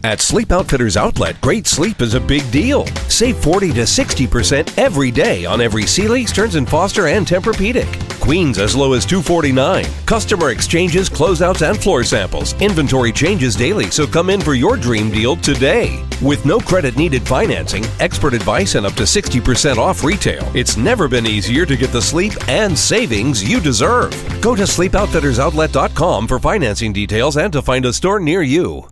At Sleep Outfitters Outlet, great sleep is a big deal. Save 40 to 60% every day on every Sealy, Stearns & Foster, and Tempur-Pedic. Queens as low as $249. Customer exchanges, closeouts, and floor samples. Inventory changes daily, so come in for your dream deal today. With no credit needed financing, expert advice, and up to 60% off retail, it's never been easier to get the sleep and savings you deserve. Go to sleepoutfittersoutlet.com for financing details and to find a store near you.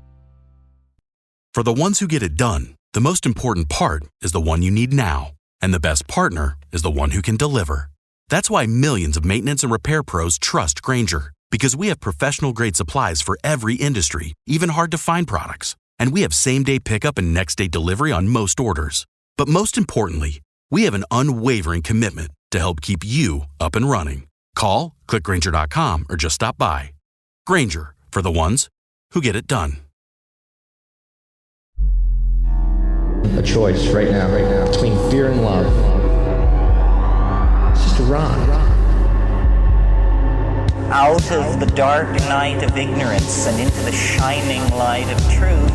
For the ones who get it done, the most important part is the one you need now. And the best partner is the one who can deliver. That's why millions of maintenance and repair pros trust Grainger, because we have professional-grade supplies for every industry, even hard-to-find products. And we have same-day pickup and next-day delivery on most orders. But most importantly, we have an unwavering commitment to help keep you up and running. Call, click Grainger.com, or just stop by. Grainger, for the ones who get it done. A choice right now, between fear and love. It's just a rock. Out of the dark night of ignorance and into the shining light of truth.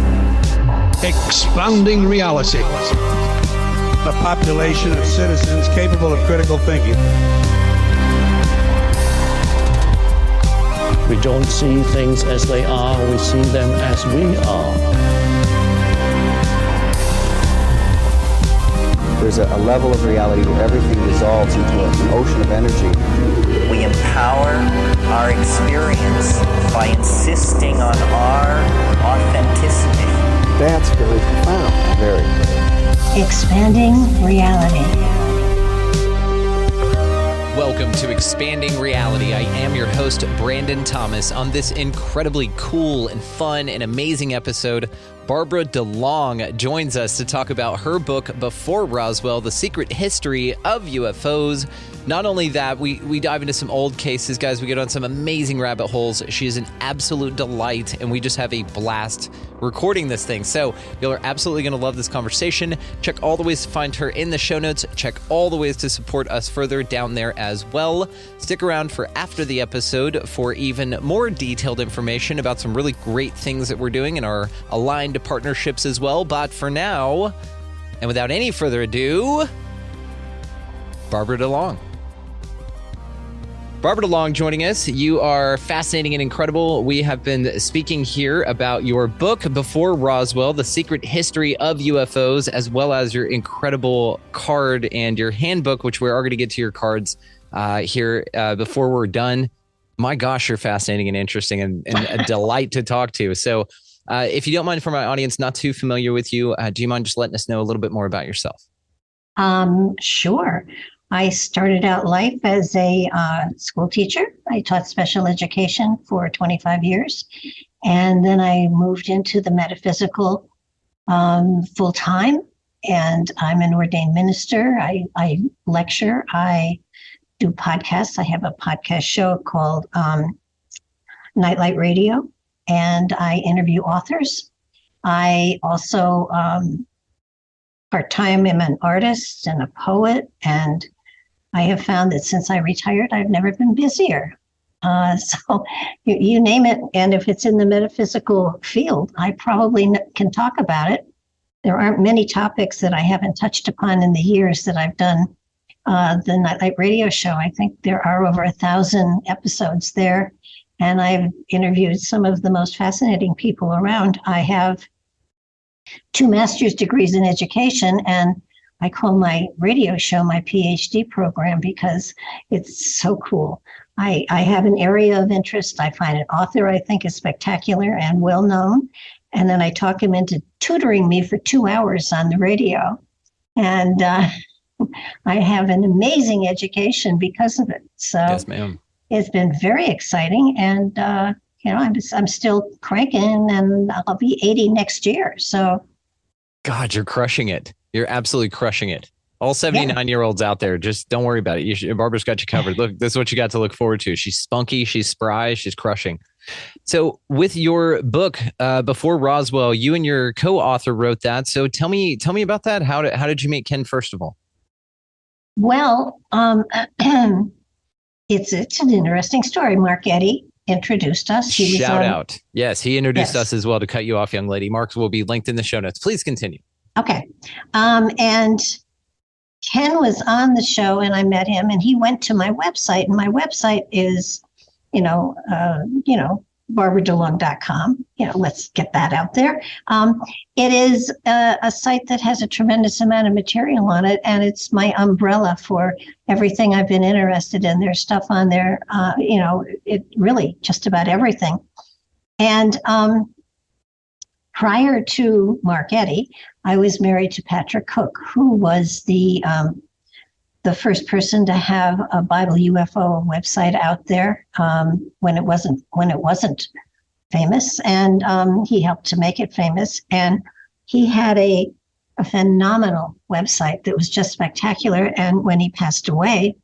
Expanding reality. A population of citizens capable of critical thinking. We don't see things as they are, we see them as we are. There's a level of reality where everything dissolves into an ocean of energy. We empower our experience by insisting on our authenticity. That's very profound. Very. Expanding reality. Welcome to Expanding Reality. I am your host, Brandon Thomas. On this incredibly cool and fun and amazing episode, Barbara DeLong joins us to talk about her book, Before Roswell, The Secret History of UFOs. Not only that, we dive into some old cases, guys. We get on some amazing rabbit holes. She is an absolute delight, and we just have a blast recording this thing. So you're absolutely going to love this conversation. Check all the ways to find her in the show notes. Check all the ways to support us further down there as well. Stick around for after the episode for even more detailed information about some really great things that we're doing in our aligned partnerships as well. But for now, and without any further ado, Barbara DeLong. Barbara DeLong joining us. You are fascinating and incredible. We have been speaking here about your book, Before Roswell, The Secret History of UFOs, as well as your incredible card and your handbook, which we're going to get to your cards here before we're done. My gosh, you're fascinating and interesting and a delight to talk to. So if you don't mind, for my audience not too familiar with you, do you mind just letting us know a little bit more about yourself? Sure. I started out life as a school teacher. I taught special education for 25 years. And then I moved into the metaphysical full time. And I'm an ordained minister. I lecture. I do podcasts. I have a podcast show called Nightlight Radio. And I interview authors. I also part-time am an artist and a poet, and I have found that since I retired, I've never been busier. So you name it, and if it's in the metaphysical field, I probably can talk about it. There aren't many topics that I haven't touched upon in the years that I've done the Nightlight Radio show. I think there are over 1,000 episodes there, and I've interviewed some of the most fascinating people around. I have 2 master's degrees in education, and I call my radio show my PhD program because it's so cool. I have an area of interest. I find an author I think is spectacular and well-known, and then I talk him into tutoring me for 2 hours on the radio. And I have an amazing education because of it. So yes, ma'am. It's been very exciting, and I'm still cranking, and I'll be 80 next year. So, God, you're crushing it. You're absolutely crushing it. All 79-year-olds out there, just don't worry about it. Barbara's got you covered. Look, this is what you got to look forward to. She's spunky, she's spry, she's crushing. So, with your book, Before Roswell, you and your co-author wrote that. So, tell me about that. How did you meet Ken, first of all? Well, it's an interesting story. Mark Eddy introduced us. He was Shout out. Yes, he introduced Yes. us as well. To cut you off, young lady. Mark's will be linked in the show notes. Please continue. Okay. And Ken was on the show and I met him and he went to my website and my website is, BarbaraDeLong.com. Let's get that out there. It is a site that has a tremendous amount of material on it, and it's my umbrella for everything I've been interested in. There's stuff on there, it really just about everything. And prior to Mark Eddy, I was married to Patrick Cook, who was the first person to have a Bible UFO website out there when it wasn't famous, and he helped to make it famous. And he had a phenomenal website that was just spectacular. And when he passed away,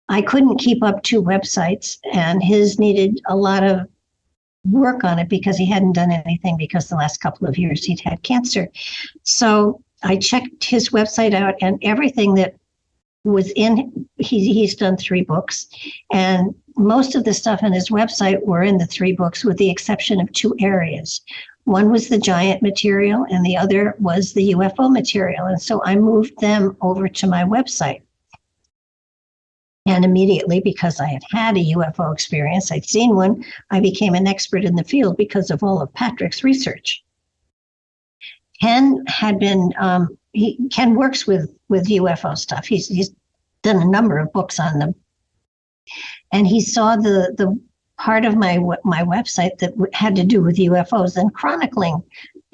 I couldn't keep up two websites, and his needed a lot of work on it because he hadn't done anything because the last couple of years he'd had cancer. So I checked his website out, and everything that was in, he's done 3 books, and most of the stuff on his website were in the 3 books with the exception of 2 areas. One was the giant material and the other was the UFO material. And so I moved them over to my website. And immediately, because I had had a UFO experience, I'd seen one, I became an expert in the field because of all of Patrick's research. Ken had been, Ken works with UFO stuff. He's done a number of books on them. And he saw the part of my website that had to do with UFOs and chronicling,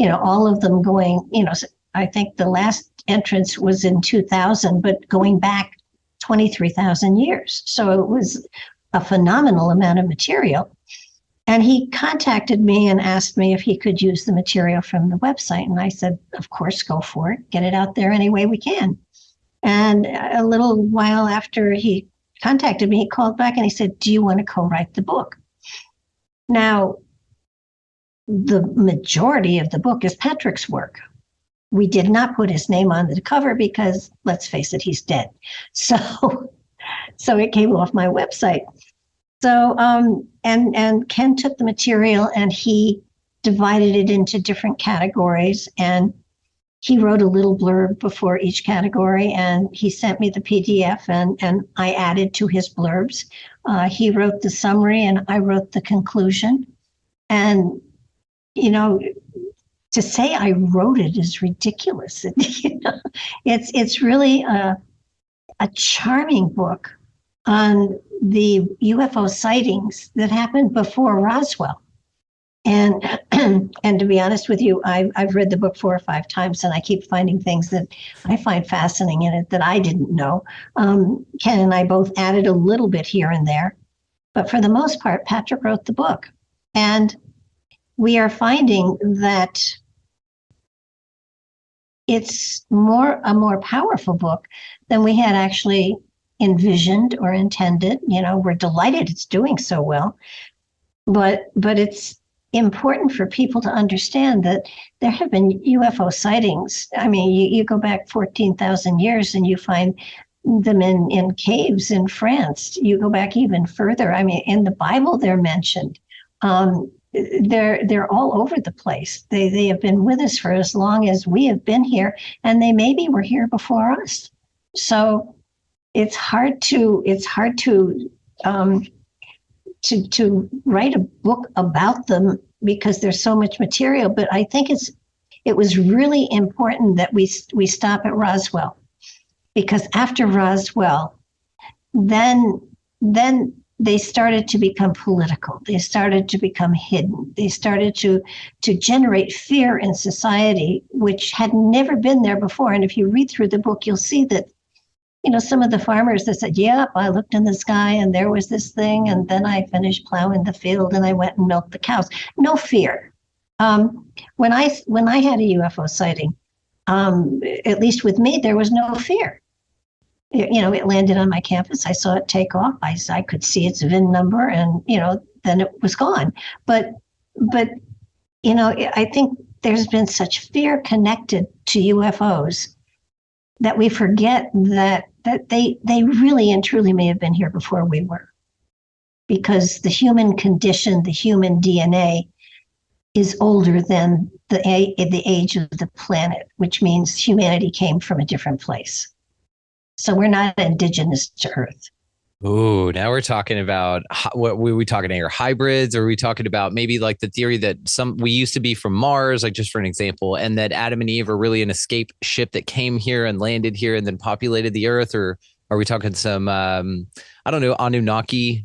all of them going, I think the last entrance was in 2000, but going back 23,000 years. So it was a phenomenal amount of material. And he contacted me and asked me if he could use the material from the website. And I said, of course, go for it. Get it out there any way we can. And a little while after he contacted me, he called back and he said, do you want to co-write the book? Now, the majority of the book is Patrick's work. We did not put his name on the cover because, let's face it, he's dead. So it came off my website. So, and Ken took the material and he divided it into different categories, and he wrote a little blurb before each category, and he sent me the PDF, and I added to his blurbs. He wrote the summary and I wrote the conclusion. And, to say I wrote it is ridiculous. It's really a charming book on the UFO sightings that happened before Roswell. And to be honest with you, I've read the book 4 or 5 times, and I keep finding things that I find fascinating in it that I didn't know. Ken and I both added a little bit here and there, but for the most part, Patrick wrote the book. And we are finding that it's a more powerful book than we had actually envisioned or intended. We're delighted it's doing so well, but it's important for people to understand that there have been UFO sightings. I mean, you go back 14,000 years and you find them in caves in France. You go back even further. I mean, in the Bible, they're mentioned. They're all over the place. They have been with us for as long as we have been here, and they maybe were here before us. So it's hard to write a book about them because there's so much material. But I think it was really important that we stop at Roswell, because after Roswell, then they started to become political. They started to become hidden. They started to generate fear in society, which had never been there before. And if you read through the book, you'll see that, some of the farmers that said, yep, I looked in the sky and there was this thing. And then I finished plowing the field and I went and milked the cows. No fear. When I had a UFO sighting, at least with me, there was no fear. It landed on my campus. I saw it take off. I could see its VIN number, and then it was gone. But I think there's been such fear connected to UFOs that we forget that they really and truly may have been here before we were. because the human condition, the human DNA, is older than the age of the planet, which means humanity came from a different place. So we're not indigenous to Earth. Ooh, now we're talking about what were we talking here? Hybrids, or are we talking about maybe like the theory that we used to be from Mars, like just for an example, and that Adam and Eve are really an escape ship that came here and landed here and then populated the Earth? Or are we talking some, I don't know, Anunnaki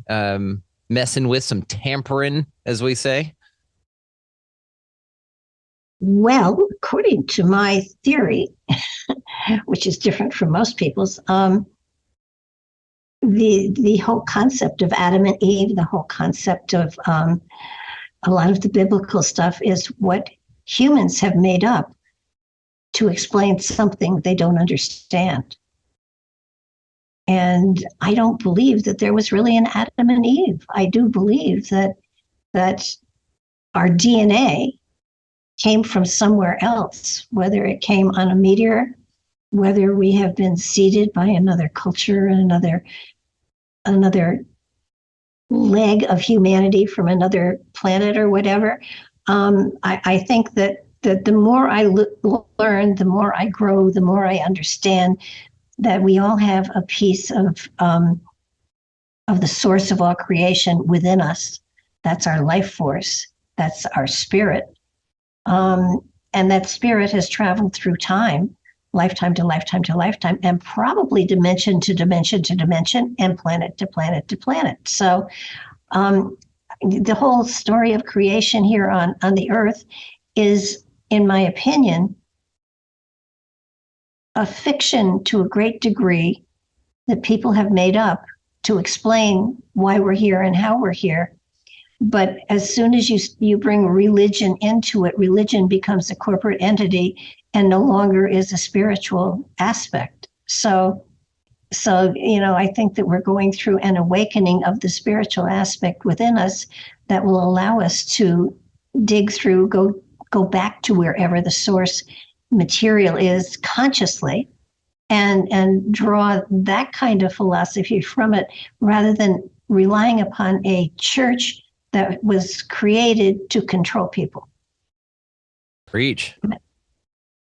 messing with some tampering, as we say? Well, according to my theory, which is different from most people's, the whole concept of Adam and Eve, the whole concept of a lot of the biblical stuff is what humans have made up to explain something they don't understand. And I don't believe that there was really an Adam and Eve. I do believe that our DNA came from somewhere else, whether it came on a meteor, whether we have been seeded by another culture, another leg of humanity from another planet or whatever. I think that the more I learn, the more I grow, the more I understand that we all have a piece of the source of all creation within us. That's our life force. That's our spirit. And that spirit has traveled through time, lifetime to lifetime to lifetime, and probably dimension to dimension to dimension, and planet to planet to planet. So the whole story of creation here on the earth is, in my opinion, a fiction to a great degree that people have made up to explain why we're here and how we're here. But as soon as you bring religion into it, religion becomes a corporate entity and no longer is a spiritual aspect. So I think that we're going through an awakening of the spiritual aspect within us that will allow us to dig through, go back to wherever the source material is consciously, and draw that kind of philosophy from it, rather than relying upon a church that was created to control people. Preach. Make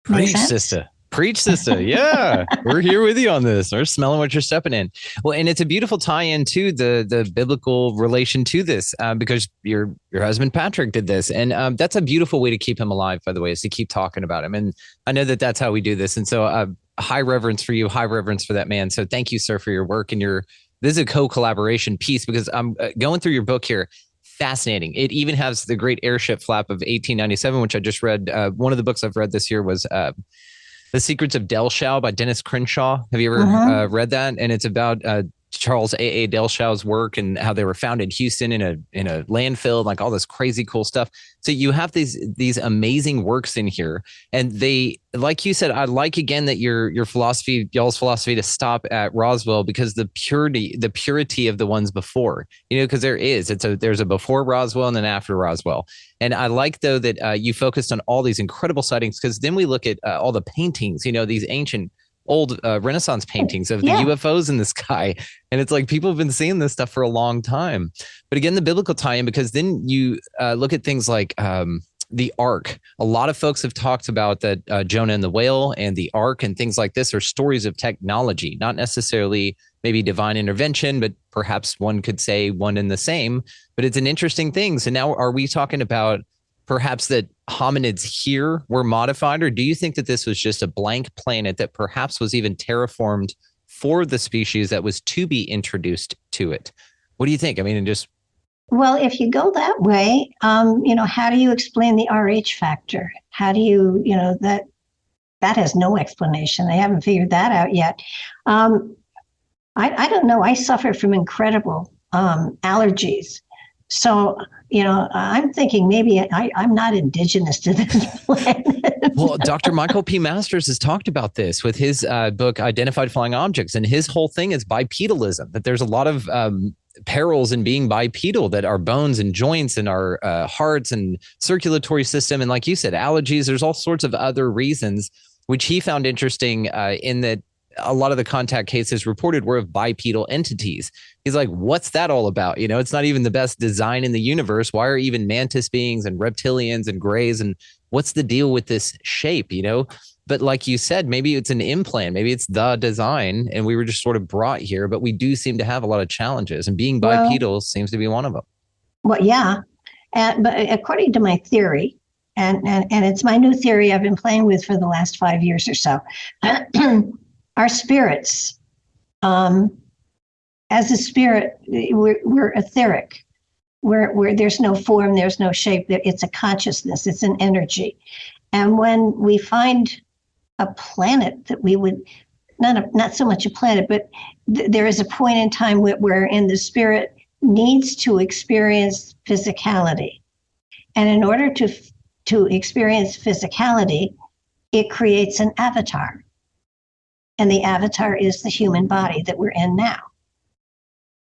Preach, sense? sister. Preach, sister. Yeah, we're here with you on this. We're smelling what you're stepping in. Well, and it's a beautiful tie-in to the biblical relation to this, because your husband Patrick did this, and that's a beautiful way to keep him alive. By the way, is to keep talking about him, and I know that that's how we do this. And so, high reverence for you, high reverence for that man. So, thank you, sir, for your work and this is a co-collaboration piece, because I'm going through your book here. Fascinating. It even has the great airship flap of 1897, which I just read. One of the books I've read this year was The Secrets of Delshow by Dennis Crenshaw. Have you ever read that? And it's about Charles A. Delshow's work and how they were found in Houston in a landfill, like all this crazy cool stuff. So you have these amazing works in here, and they, like you said, I like again that your philosophy, y'all's philosophy, to stop at Roswell, because the purity of the ones before, because there's a before Roswell and then after Roswell. And I like, though, that you focused on all these incredible sightings, because then we look at all the paintings, these ancient old Renaissance paintings of the UFOs in the sky. And it's like people have been seeing this stuff for a long time. But again, the biblical tie-in, because then you look at things like the Ark. A lot of folks have talked about that Jonah and the whale and the Ark and things like this are stories of technology, not necessarily maybe divine intervention, but perhaps one could say one and the same. But it's an interesting thing. So now, are we talking about perhaps that hominids here were modified, or do you think that this was just a blank planet that perhaps was even terraformed for the species that was to be introduced to it? What do you think? I mean, Well, if you go that way, how do you explain the RH factor? How do you, that has no explanation. They haven't figured that out yet. I don't know. I suffer from incredible allergies. So, I'm thinking maybe I'm not indigenous to this planet. Well, Dr. Michael P. Masters has talked about this with his book, Identified Flying Objects. And his whole thing is bipedalism, that there's a lot of perils in being bipedal, that our bones and joints and our hearts and circulatory system, and like you said, allergies, there's all sorts of other reasons, which he found interesting in that a lot of the contact cases reported were of bipedal entities. He's like, what's that all about? You know, it's not even the best design in the universe. Why are even mantis beings and reptilians and grays? And what's the deal with this shape, you know? But like you said, maybe it's an implant, maybe it's the design, and we were just sort of brought here, but we do seem to have a lot of challenges, and being bipedal seems to be one of them. Well, yeah. But according to my theory, and it's my new theory I've been playing with for the last 5 years or so, our spirits, as a spirit, we're etheric. Where there's no form, there's no shape. It's a consciousness. It's an energy. And when we find a planet that we would not so much a planet, but there is a point in time wherein the spirit needs to experience physicality, and in order to experience physicality, it creates an avatar, and the avatar is the human body that we're in now.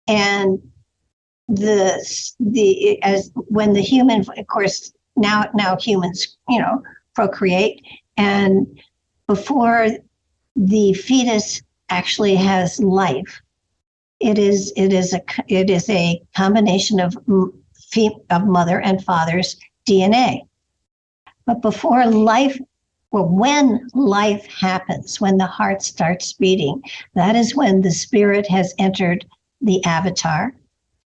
And when the human, of course, now humans, procreate, and before the fetus actually has life, it is a combination of mother and father's DNA. But before life, or when life happens, when the heart starts beating, that is when the spirit has entered the avatar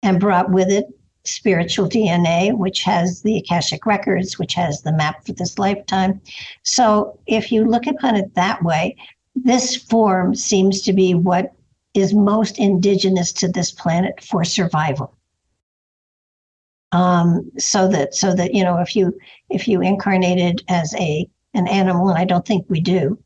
and brought with it spiritual DNA, which has the Akashic records, which has the map for this lifetime. So if you look upon it that way, this form seems to be what is most indigenous to this planet for survival. So that if you incarnated as an animal, and I don't think we do,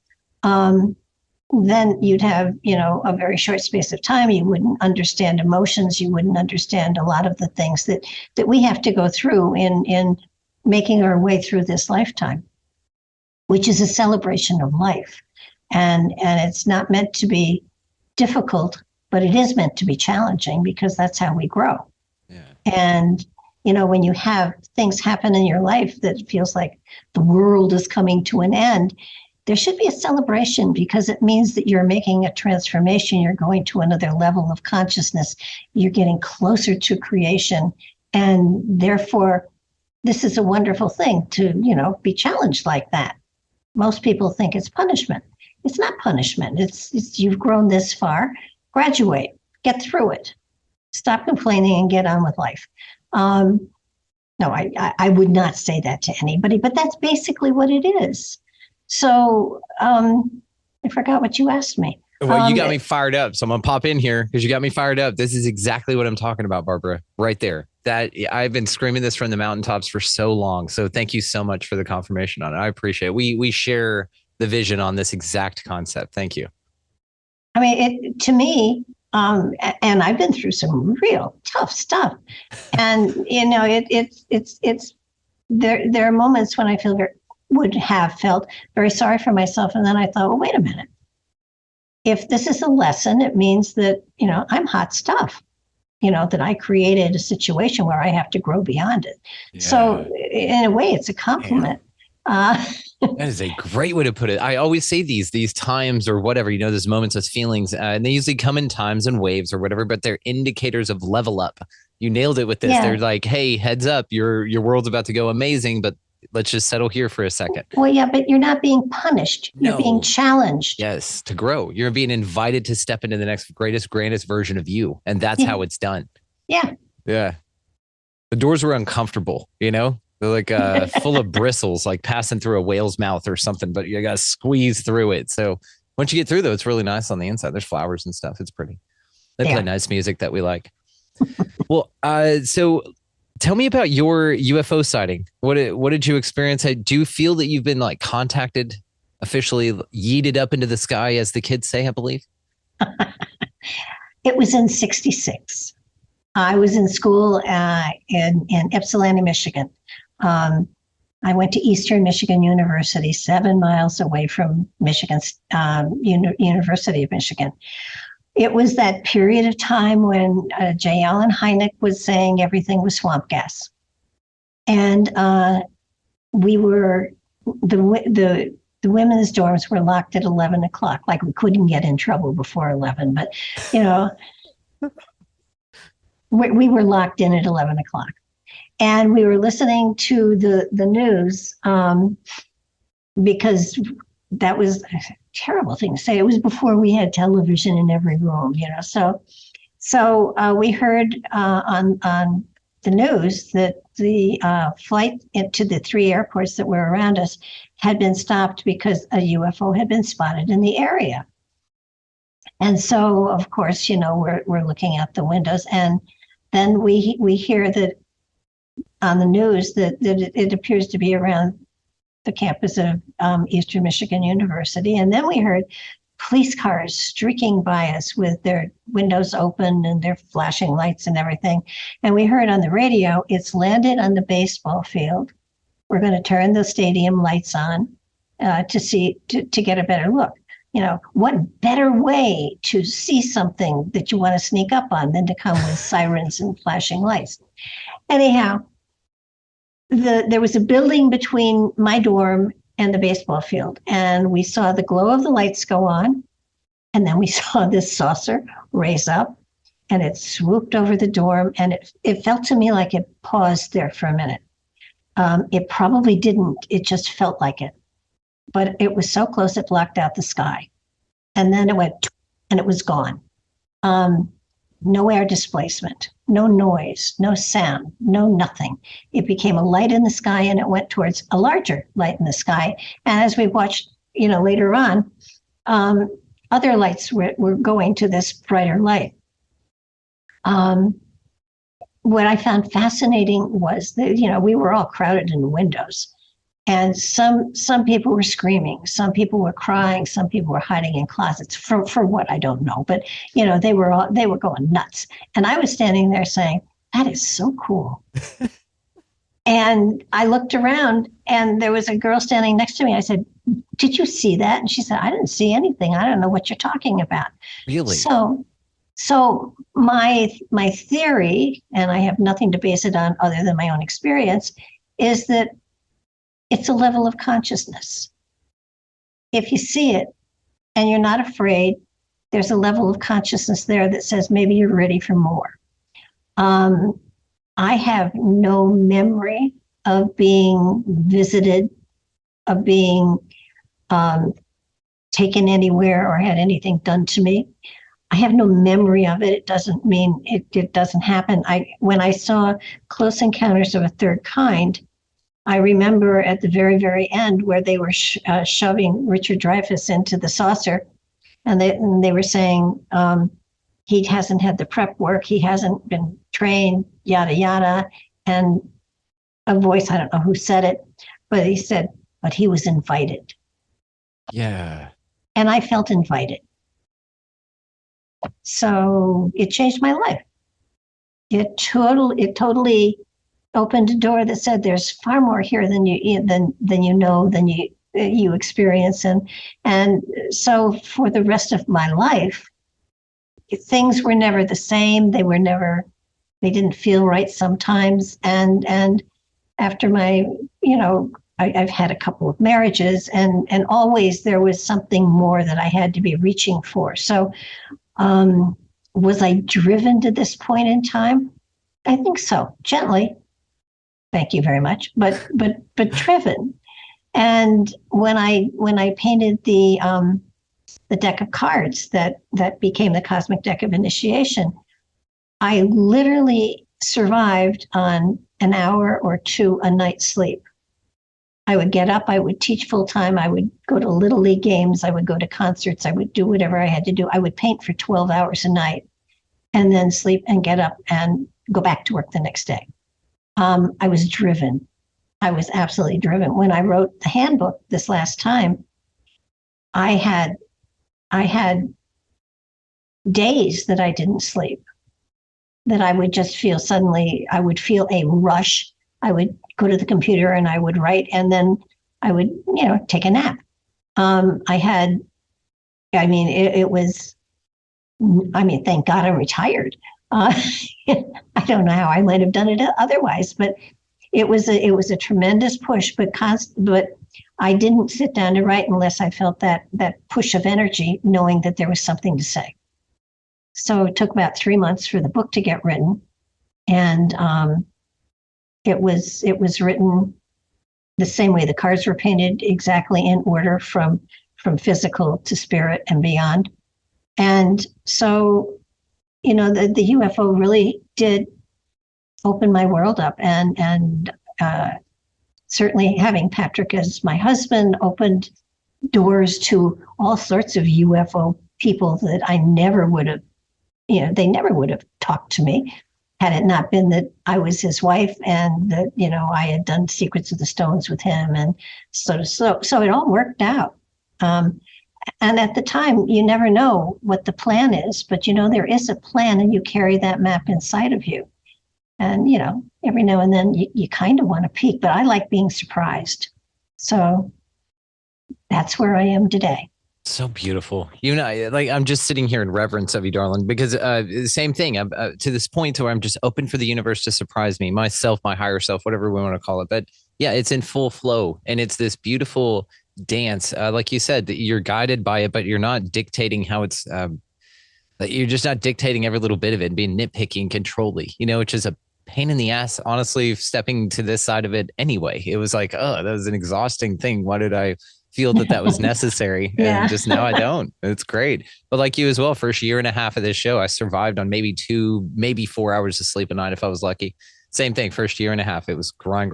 then you'd have, a very short space of time. You wouldn't understand emotions. You wouldn't understand a lot of the things that we have to go through in making our way through this lifetime, which is a celebration of life. And it's not meant to be difficult, but it is meant to be challenging, because that's how we grow. Yeah. And, when you have things happen in your life that feels like the world is coming to an end, there should be a celebration, because it means that you're making a transformation. You're going to another level of consciousness. You're getting closer to creation. And therefore, this is a wonderful thing to, be challenged like that. Most people think it's punishment. It's not punishment. It's you've grown this far, graduate, get through it, stop complaining and get on with life. No, I would not say that to anybody, but that's basically what it is. So I forgot what you asked me. Well, you got me fired up. So I'm going to pop in here because you got me fired up. This is exactly what I'm talking about, Barbara, right there. That I've been screaming this from the mountaintops for so long. So thank you so much for the confirmation on it. I appreciate it. We share the vision on this exact concept. Thank you. I mean, to me, and I've been through some real tough stuff, and there are moments when I would have felt very sorry for myself, and then I thought, well, wait a minute. If this is a lesson, it means that I'm hot stuff. That I created a situation where I have to grow beyond it. Yeah. So in a way, it's a compliment. That is a great way to put it. I always say these times or whatever, those moments, those feelings, and they usually come in times and waves or whatever, but they're indicators of level up. You nailed it with this. Yeah. They're like, hey, heads up, your world's about to go amazing, but let's just settle here for a second. Well, yeah, but you're not being punished. You're being challenged. Yes, to grow. You're being invited to step into the next greatest, grandest version of you. And that's how it's done. Yeah. Yeah. The doors were uncomfortable, They're like full of bristles, like passing through a whale's mouth or something, but you got to squeeze through it. So once you get through, though, it's really nice on the inside. There's flowers and stuff. It's pretty. They play nice music that we like. Well, so tell me about your UFO sighting. What did you experience? Do you feel that you've been contacted, officially yeeted up into the sky, as the kids say, I believe? It was in '66. I was in school in Ypsilanti, Michigan. I went to Eastern Michigan University, 7 miles away from Michigan's University of Michigan. It was that period of time when J. Allen Hynek was saying everything was swamp gas. And we were, the the women's dorms were locked at 11 o'clock. Like we couldn't get in trouble before 11, but you know, we were locked in at 11 o'clock. And we were listening to the news because that was a terrible thing to say. It was before we had television in every room, you know. So we heard on the news that the flight into the 3 airports that were around us had been stopped because a UFO had been spotted in the area. And so, of course, you know, we're looking out the windows, and then we hear that on the news that it appears to be around the campus of Eastern Michigan University. And then we heard police cars streaking by us with their windows open and their flashing lights and everything. And we heard on the radio, it's landed on the baseball field. We're going to turn the stadium lights on to get a better look. You know, what better way to see something that you want to sneak up on than to come with sirens and flashing lights? Anyhow, there was a building between my dorm and the baseball field, and we saw the glow of the lights go on, and then we saw this saucer raise up, and it swooped over the dorm, and it felt to me like it paused there for a minute. It probably didn't. It just felt like it. But it was so close it blocked out the sky. And then it went, and it was gone. No air displacement, no noise, no sound, no nothing. It became a light in the sky, and it went towards a larger light in the sky. And as we watched, you know, later on, other lights were going to this brighter light. What I found fascinating was that, you know, we were all crowded in the windows. And some people were screaming, some people were crying, some people were hiding in closets for what I don't know. But you know, they were going nuts. And I was standing there saying, "That is so cool." And I looked around, and there was a girl standing next to me. I said, "Did you see that?" And she said, "I didn't see anything. I don't know what you're talking about." Really? So my theory, and I have nothing to base it on other than my own experience, is that it's a level of consciousness. If you see it and you're not afraid, there's a level of consciousness there that says maybe you're ready for more. I have no memory of being visited, of being taken anywhere or had anything done to me. I have no memory of it. It doesn't mean it doesn't happen. When I saw Close Encounters of a Third Kind, I remember at the very, very end where they were shoving Richard Dreyfuss into the saucer, and they were saying he hasn't had the prep work, he hasn't been trained, yada, yada. And a voice, I don't know who said it, but he said, but he was invited. Yeah. And I felt invited. So it changed my life. It totally opened a door that said there's far more here than you know, than you experience. And so for the rest of my life, things were never the same. They didn't feel right sometimes. And after my, you know, I've had a couple of marriages, and always there was something more that I had to be reaching for. So was I driven to this point in time? I think so, gently. Thank you very much, but driven. And when I painted the deck of cards that became the Cosmic Deck of Initiation, I literally survived on an hour or two a night's sleep. I would get up, I would teach full time, I would go to Little League games, I would go to concerts, I would do whatever I had to do. I would paint for 12 hours a night and then sleep and get up and go back to work the next day. I was driven. I was absolutely driven. When I wrote the handbook this last time, I had days that I didn't sleep, that I would just feel suddenly, I would feel a rush. I would go to the computer and I would write, and then I would, you know, take a nap. Thank God I'm retired. I don't know how I might have done it otherwise, but it was a tremendous push. But I didn't sit down to write unless I felt that push of energy, knowing that there was something to say. So it took about 3 months for the book to get written, and it was written the same way the cards were painted, exactly in order from physical to spirit and beyond. And so, the UFO really did open my world up, and certainly having Patrick as my husband opened doors to all sorts of UFO people that I never would have, they never would have talked to me had it not been that I was his wife and that, I had done Secrets of the Stones with him. And so it all worked out. And at the time, you never know what the plan is, but there is a plan, and you carry that map inside of you. And, every now and then you kind of want to peek, but I like being surprised. So that's where I am today. So beautiful. I'm just sitting here in reverence of you, darling, because same thing. I'm to this point where I'm just open for the universe to surprise me, myself, my higher self, whatever we want to call it. But yeah, it's in full flow, and it's this beautiful dance. Like you said, that you're guided by it, but you're not dictating how it's, you're just not dictating every little bit of it and being nitpicky and controlly, which is a pain in the ass, honestly, stepping to this side of it anyway. It was like, oh, that was an exhausting thing. Why did I feel that was necessary? Yeah. And just now I don't. It's great. But like you as well, first year and a half of this show, I survived on maybe 2, maybe 4 hours of sleep a night if I was lucky. Same thing, first year and a half, it was grind.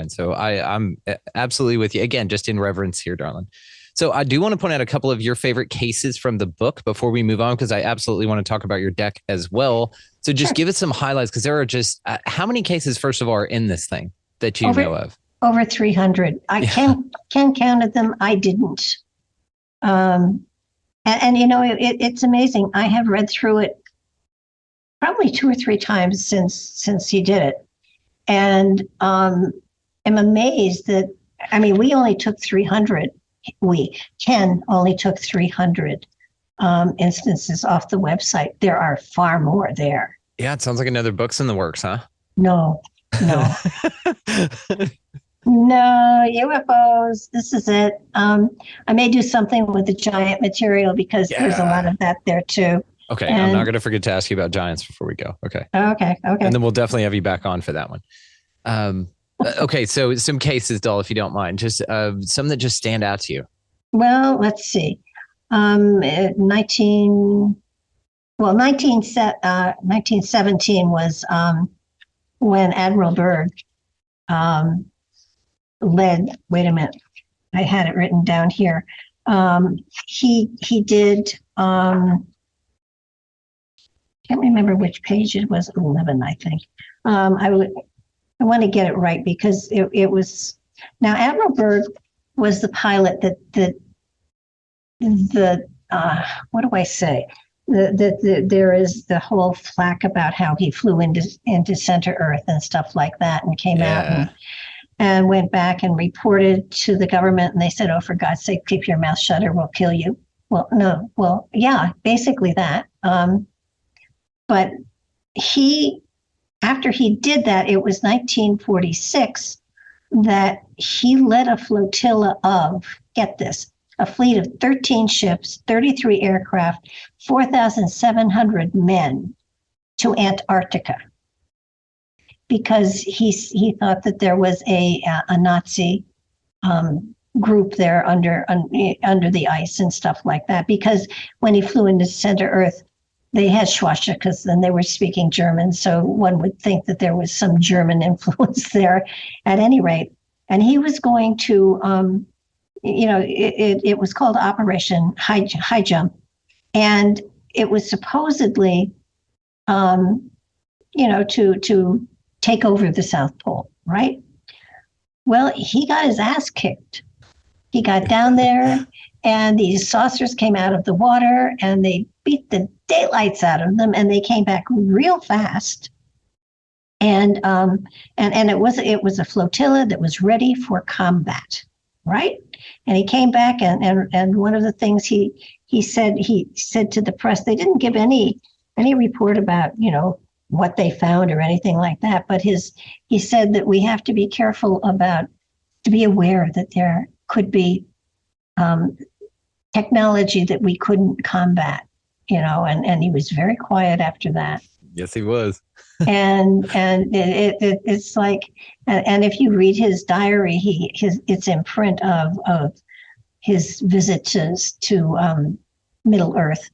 So I'm absolutely with you. Again, just in reverence here, darling. So I do want to point out a couple of your favorite cases from the book before we move on, because I absolutely want to talk about your deck as well. So just give us some highlights, because there are just how many cases, first of all, are in this thing that you know of? Over 300. I can counted them. I didn't. It's amazing. I have read through it probably 2 or 3 times since he did it, and am amazed that. We only took 300. Ken only took 300 instances off the website. There are far more there. Yeah, it sounds like another book's in the works, huh? No. No, UFOs, this is it. I may do something with the giant material, because there's a lot of that there too. Okay, and I'm not going to forget to ask you about giants before we go. Okay. Okay. And then we'll definitely have you back on for that one. Okay, so some cases, doll, if you don't mind, just some that just stand out to you. Well, let's see. 1917 was when Admiral Byrd led. Wait a minute, I had it written down here. He did. Can't remember which page it was. 11, I think. I want to get it right, because it was. Now, Admiral Byrd was the pilot that what do I say? There is the whole flack about how he flew into center Earth and stuff like that, and came out and went back and reported to the government, and they said, "Oh, for God's sake, keep your mouth shut or we'll kill you." Well, no. Well, yeah, basically that. But after he did that, it was 1946 that he led a flotilla of, get this, a fleet of 13 ships, 33 aircraft, 4,700 men to Antarctica, because he thought that there was a Nazi group there under the ice and stuff like that. Because when he flew into center Earth, they had swastikas and they were speaking German, so one would think that there was some German influence there at any rate. And he was going to, it was called Operation High Jump, and it was supposedly, to take over the South Pole, right? Well, he got his ass kicked. He got down there, and these saucers came out of the water, and they beat the daylights out of them, and they came back real fast. And it was a flotilla that was ready for combat, right? And he came back, and one of the things he said to the press, they didn't give any report about what they found or anything like that, but he said that we have to be careful to be aware that there could be technology that we couldn't combat, and he was very quiet after that. Yes, he was. and it's like, and if you read his diary, it's in print of his visits to Middle Earth.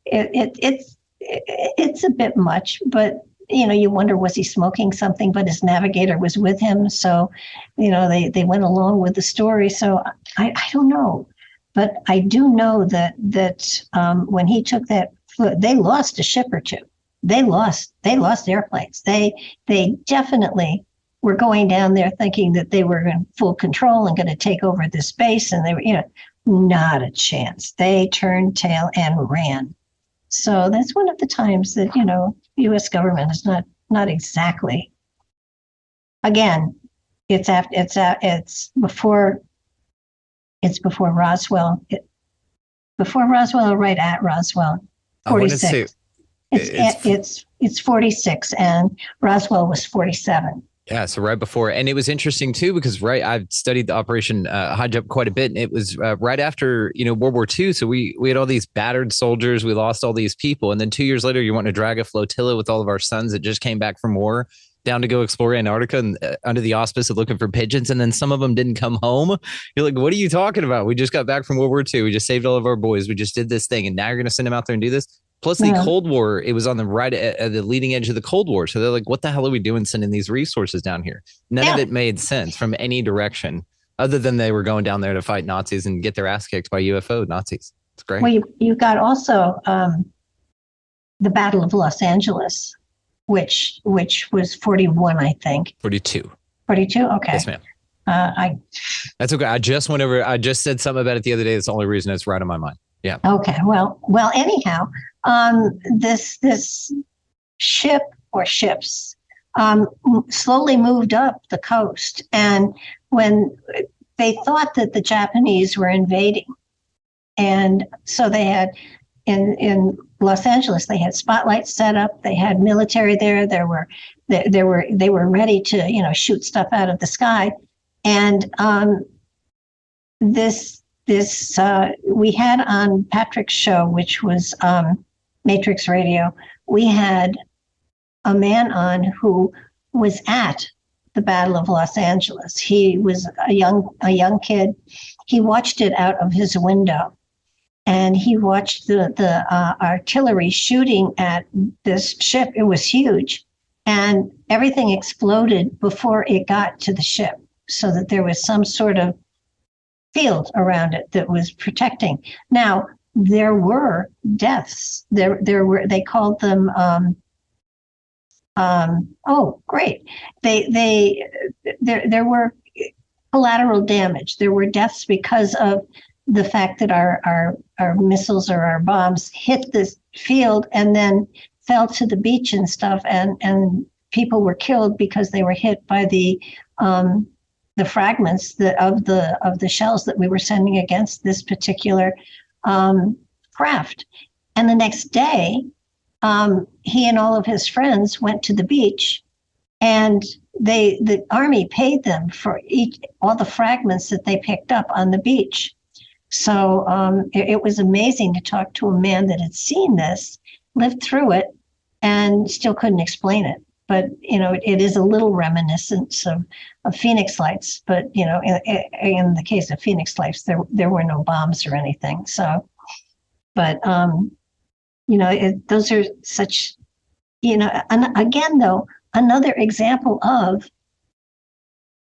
It's a bit much, but you wonder, was he smoking something? But his navigator was with him, so they went along with the story. So I don't know, but I do know that when he took that, they lost a ship or two. They lost airplanes. They definitely were going down there thinking that they were in full control and going to take over this base, and they were, not a chance. They turned tail and ran. So that's one of the times that U.S. government is not exactly. Again, it's before Roswell. Before Roswell, right at Roswell. 46. It's 46, and Roswell was 47. Yeah, so right before, and it was interesting too because I've studied the Operation Hijab quite a bit, and it was right after World War II. So we had all these battered soldiers, we lost all these people, and then 2 years later, you want to drag a flotilla with all of our sons that just came back from war down to go explore Antarctica and under the auspice of looking for pigeons, and then some of them didn't come home. You're like, what are you talking about? We just got back from World War II. We just saved all of our boys. We just did this thing, and now you're going to send them out there and do this. Plus, the Cold War, it was on the right at the leading edge of the Cold War. So they're like, what the hell are we doing sending these resources down here? None of it made sense from any direction other than they were going down there to fight Nazis and get their ass kicked by UFO Nazis. It's great. Well, you got also the Battle of Los Angeles, which was 41, I think. 42. 42? Okay. Yes, ma'am. That's okay. I just said something about it the other day. That's the only reason it's right on my mind. Yeah. Okay. Well. Anyhow, this ship or ships slowly moved up the coast, and when they thought that the Japanese were invading, and so they had in Los Angeles, they had spotlights set up. They had military there. They were ready to shoot stuff out of the sky, and this we had on Patrick's show, which was Matrix Radio, we had a man on who was at the Battle of Los Angeles. He was a young kid. He watched it out of his window, and he watched the artillery shooting at this ship. It was huge, and everything exploded before it got to the ship, so that there was some sort of field around it that was protecting. Now, there were deaths. There were, they called them oh, great. There were collateral damage. There were deaths because of the fact that our missiles or our bombs hit this field and then fell to the beach and stuff, and people were killed because they were hit by the fragments of the shells that we were sending against this particular craft. And the next day, he and all of his friends went to the beach, and the Army paid them for all the fragments that they picked up on the beach. So it was amazing to talk to a man that had seen this, lived through it, and still couldn't explain it. But, it is a little reminiscent of Phoenix Lights. But, in the case of Phoenix Lights, there were no bombs or anything. So, but, those are such, and again, though, another example of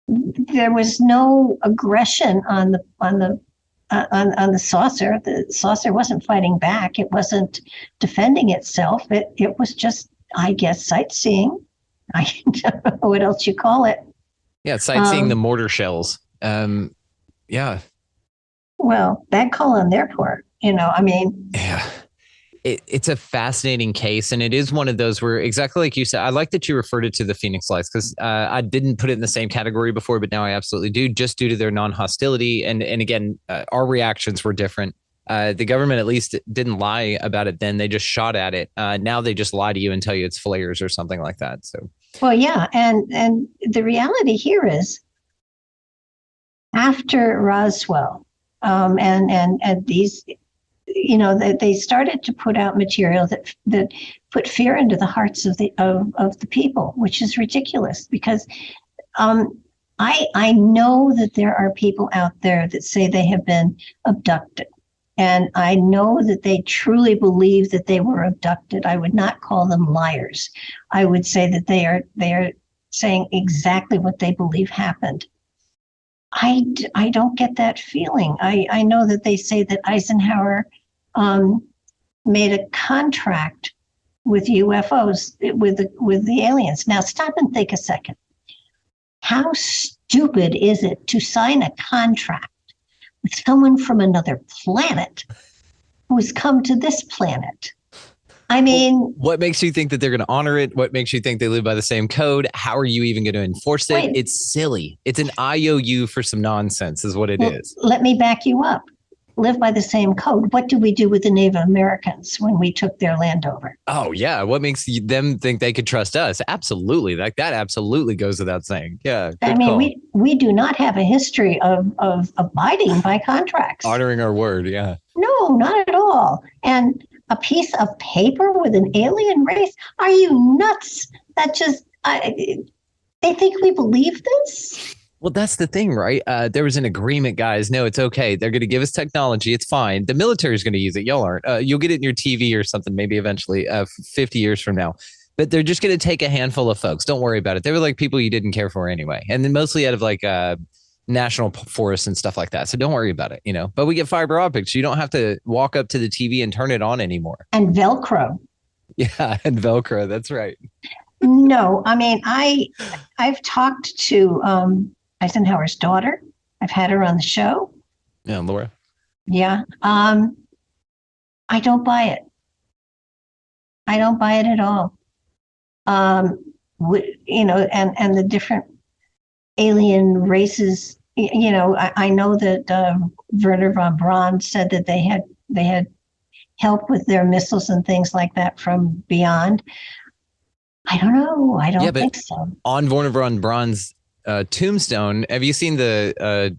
there was no aggression on the saucer. The saucer wasn't fighting back. It wasn't defending itself. It was just, I guess, sightseeing. I don't know what else you call it. Yeah, sightseeing the mortar shells. Yeah. Well, bad call on their part. Yeah. It's a fascinating case, and it is one of those where, exactly like you said, I like that you referred it to the Phoenix Lights, because I didn't put it in the same category before, but now I absolutely do, just due to their non-hostility. And again, our reactions were different. The government at least didn't lie about it then. They just shot at it. Now they just lie to you and tell you it's flares or something like that. So, well, yeah. And the reality here is, after Roswell, and these, they started to put out material that put fear into the hearts of the people, which is ridiculous because I know that there are people out there that say they have been abducted. And I know that they truly believe that they were abducted. I would not call them liars. I would say that they are saying exactly what they believe happened. I don't get that feeling. I know that they say that Eisenhower made a contract with UFOs, with the aliens. Now stop and think a second. How stupid is it to sign a contract with someone from another planet who has come to this planet? I mean, what makes you think that they're going to honor it? What makes you think they live by the same code? How are you even going to enforce it? It's silly. It's an IOU for some nonsense is what it is. Let me back you up. Live by the same code. What did we do with the Native Americans when we took their land over? Oh, yeah. What makes them think they could trust us? Absolutely. Like that absolutely goes without saying. Yeah. I mean, we do not have a history of abiding by contracts. Honoring our word. Yeah. No, not at all. And a piece of paper with an alien race? Are you nuts? That just, they think we believe this? Well, that's the thing, right? There was an agreement, guys. No, it's okay. They're going to give us technology. It's fine. The military is going to use it. Y'all aren't. You'll get it in your TV or something, maybe eventually, 50 years from now. But they're just going to take a handful of folks. Don't worry about it. They were like people you didn't care for anyway. And then mostly out of like national forests and stuff like that. So don't worry about it, But we get fiber optics. You don't have to walk up to the TV and turn it on anymore. And Velcro. Yeah, and Velcro. That's right. No, I mean, I've talked to Eisenhower's daughter. I've had her on the show. Yeah, Laura. Yeah. I don't buy it. I don't buy it at all. And the different alien races, I know that Werner von Braun said that they had help with their missiles and things like that from beyond. I don't know. I don't think so. On Werner von Braun's tombstone, have you seen the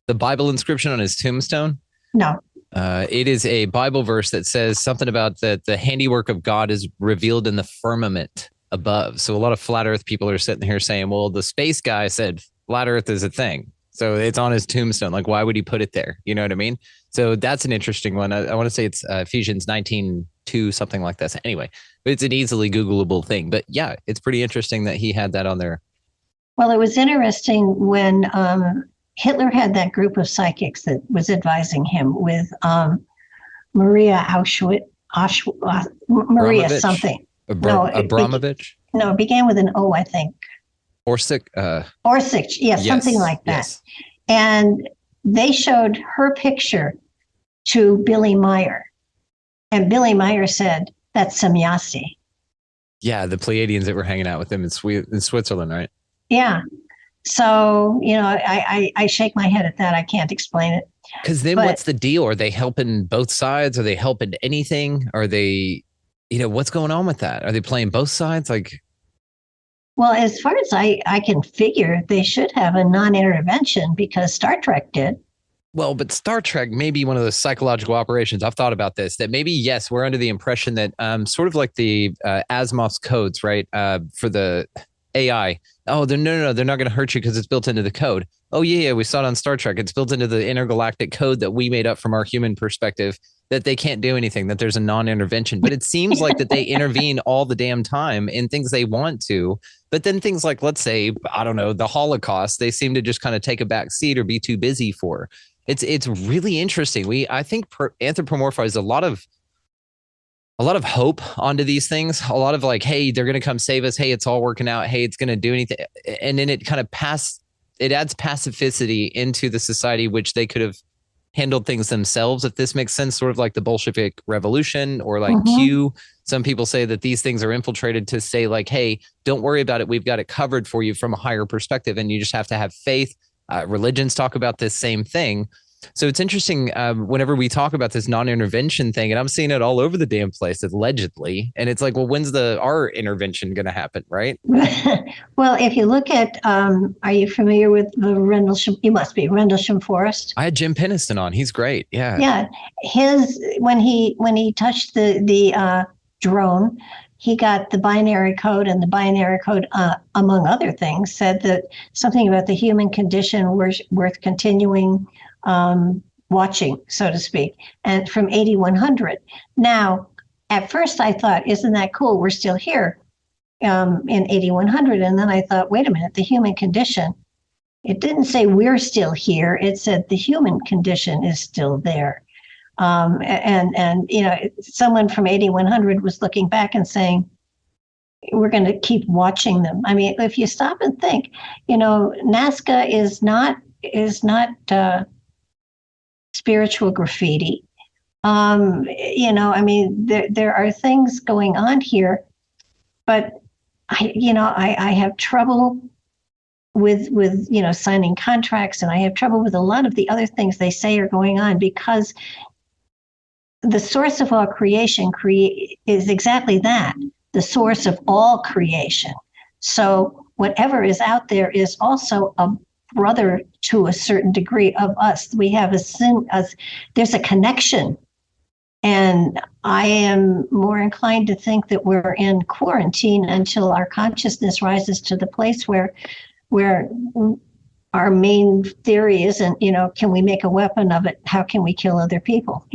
Bible inscription on his tombstone? No. It is a Bible verse that says something about that the handiwork of God is revealed in the firmament above. So a lot of flat earth people are sitting here saying, well, the space guy said flat earth is a thing. So it's on his tombstone. Like, why would he put it there? You know what I mean? So that's an interesting one. I want to say it's Ephesians 19:2, something like this. Anyway, it's an easily Googleable thing. But yeah, it's pretty interesting that he had that on there. Well, it was interesting when Hitler had that group of psychics that was advising him with Maria Maria Abramovich. Something. Abramovich? No, it began with an O, I think. Orsic. Yes, something like that. Yes. And they showed her picture to Billy Meyer. And Billy Meyer said, that's Semyasi. Yeah, the Pleiadians that were hanging out with him in Switzerland, right? Yeah. So, I shake my head at that. I can't explain it. Because then what's the deal? Are they helping both sides? Are they helping anything? Are they, what's going on with that? Are they playing both sides? Well, as far as I can figure, they should have a non-intervention because Star Trek did. Well, but Star Trek may be one of those psychological operations. I've thought about this, that maybe, yes, we're under the impression that sort of like the Asimov's codes, right, for the AI. Oh, they're not going to hurt you because it's built into the code. Oh, yeah, we saw it on Star Trek. It's built into the intergalactic code that we made up from our human perspective, that they can't do anything, that there's a non-intervention. But it seems like that they intervene all the damn time in things they want to. But then things like, let's say, I don't know, the Holocaust, they seem to just kind of take a back seat or be too busy for. It's really interesting. I think anthropomorphize a lot of hope onto these things. A lot of like, hey, they're going to come save us. Hey, it's all working out. Hey, it's going to do anything. And then it kind of adds pacificity into the society, which they could have handled things themselves, if this makes sense, sort of like the Bolshevik Revolution or like Q. Some people say that these things are infiltrated to say like, hey, don't worry about it. We've got it covered for you from a higher perspective. And you just have to have faith. Religions talk about this same thing. So it's interesting whenever we talk about this non-intervention thing, and I'm seeing it all over the damn place, allegedly. And it's like, well, when's our intervention going to happen, right? Well, if you look at, are you familiar with the Rendlesham? You must be Rendlesham Forest. I had Jim Peniston on. He's great. Yeah. Yeah, when he touched the drone, he got the binary code, and the binary code, among other things, said that something about the human condition worth continuing watching, so to speak, and from 8100. Now, at first I thought, isn't that cool? We're still here in 8100. And then I thought, wait a minute, the human condition. It didn't say we're still here. It said the human condition is still there. And someone from 8100 was looking back and saying, we're going to keep watching them. I mean, if you stop and think, Nazca is not spiritual graffiti. I mean, there are things going on here, but I have trouble with signing contracts, and I have trouble with a lot of the other things they say are going on, because the source of all creation is exactly that, the source of all creation. So whatever is out there is also a brother to a certain degree of us. We have there's a connection. And I am more inclined to think that we're in quarantine until our consciousness rises to the place where our main theory isn't, can we make a weapon of it? How can we kill other people?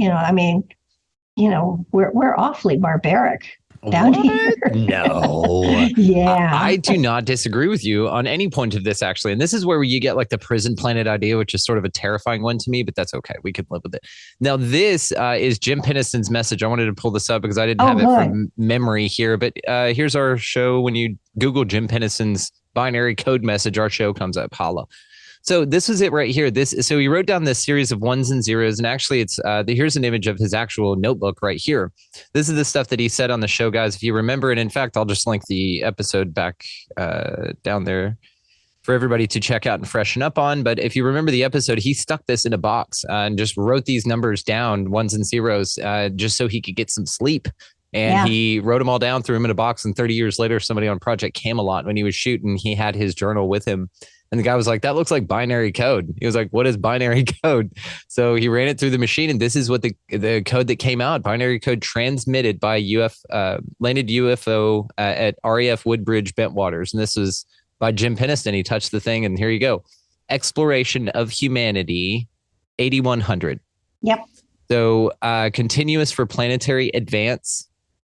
We're awfully barbaric down here. No. Yeah. I do not disagree with you on any point of this, actually. And this is where you get like the prison planet idea, which is sort of a terrifying one to me, but that's okay. We can live with it. Now, this is Jim Peniston's message. I wanted to pull this up because I didn't have it from memory here, but here's our show. When you Google Jim Peniston's binary code message, our show comes up. Holla. So this was it right here. So he wrote down this series of ones and zeros, and actually it's here's an image of his actual notebook right here. This is the stuff that he said on the show, guys. If you remember, and in fact, I'll just link the episode back down there for everybody to check out and freshen up on. But if you remember the episode, he stuck this in a box and just wrote these numbers down, ones and zeros, just so he could get some sleep. And he wrote them all down, threw them in a box, and 30 years later, somebody on Project Camelot, when he was shooting, he had his journal with him. And the guy was like, that looks like binary code. He was like, what is binary code? So he ran it through the machine, and this is what the code that came out. Binary code transmitted by landed UFO at RAF Woodbridge Bentwaters. And this was by Jim Peniston. He touched the thing, and here you go. Exploration of humanity, 8100. Yep. So continuous for planetary advance.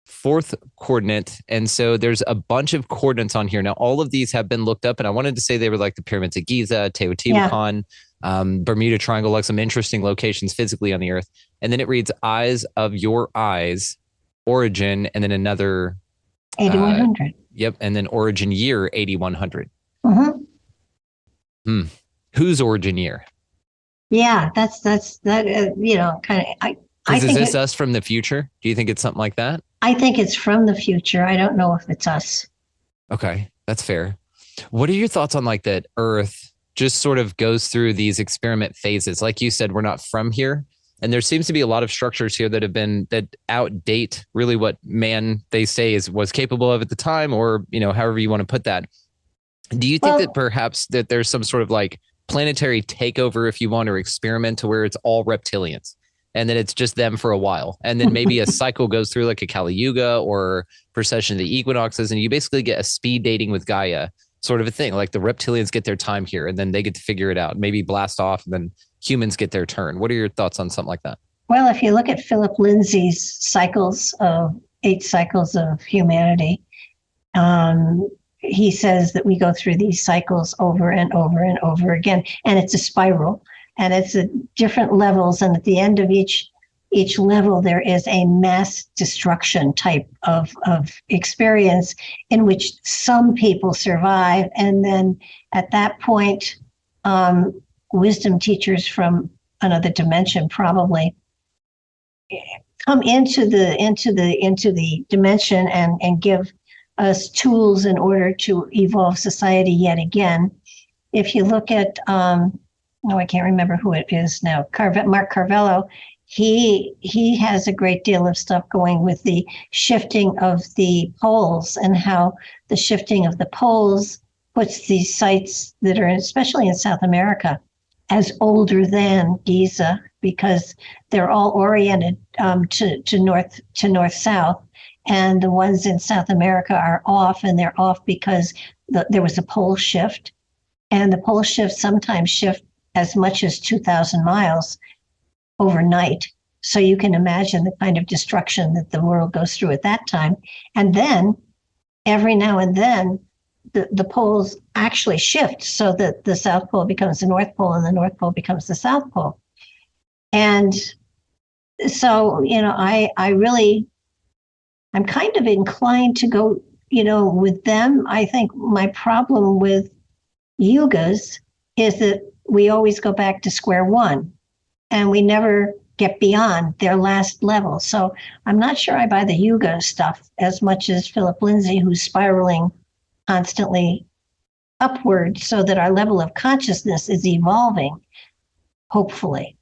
Fourth coordinate. And so there's a bunch of coordinates on here. Now, all of these have been looked up, and I wanted to say they were like the pyramids of Giza, Teotihuacan, Bermuda Triangle, like some interesting locations physically on the earth. And then it reads eyes of your eyes, origin, and then another 8100. Yep. And then origin year, 8100. Mm-hmm. Whose origin year? Yeah, that's kind of, is this us from the future? Do you think it's something like that? I think it's from the future. I don't know if it's us. Okay, that's fair. What are your thoughts on like that Earth just sort of goes through these experiment phases? Like you said, we're not from here. And there seems to be a lot of structures here that outdate really what man, they say, was capable of at the time, or, however you want to put that. Do you think that perhaps that there's some sort of like planetary takeover, if you want, or experiment to where it's all reptilians? And then it's just them for a while. And then maybe a cycle goes through like a Kali Yuga or precession of the equinoxes. And you basically get a speed dating with Gaia sort of a thing. Like the reptilians get their time here and then they get to figure it out, maybe blast off, and then humans get their turn. What are your thoughts on something like that? Well, if you look at Philip Lindsay's cycles of 8 cycles of humanity, he says that we go through these cycles over and over and over again. And it's a spiral. And it's at different levels, and at the end of each level, there is a mass destruction type of experience in which some people survive, and then at that point, wisdom teachers from another dimension probably come into the dimension and give us tools in order to evolve society yet again. If you look at no, I can't remember who it is now. Mark Carvello. He has a great deal of stuff going with the shifting of the poles and how the shifting of the poles puts these sites that are, especially in South America, as older than Giza, because they're all oriented to north south, and the ones in South America are off, and they're off because there was a pole shift, and the pole shift sometimes shift as much as 2,000 miles overnight. So you can imagine the kind of destruction that the world goes through at that time. And then every now and then the poles actually shift so that the South Pole becomes the North Pole and the North Pole becomes the South Pole. And so, I'm kind of inclined to go, with them. I think my problem with yugas is that we always go back to square one and we never get beyond their last level. So I'm not sure I buy the yuga stuff as much as Philip Lindsay, who's spiraling constantly upward so that our level of consciousness is evolving, hopefully.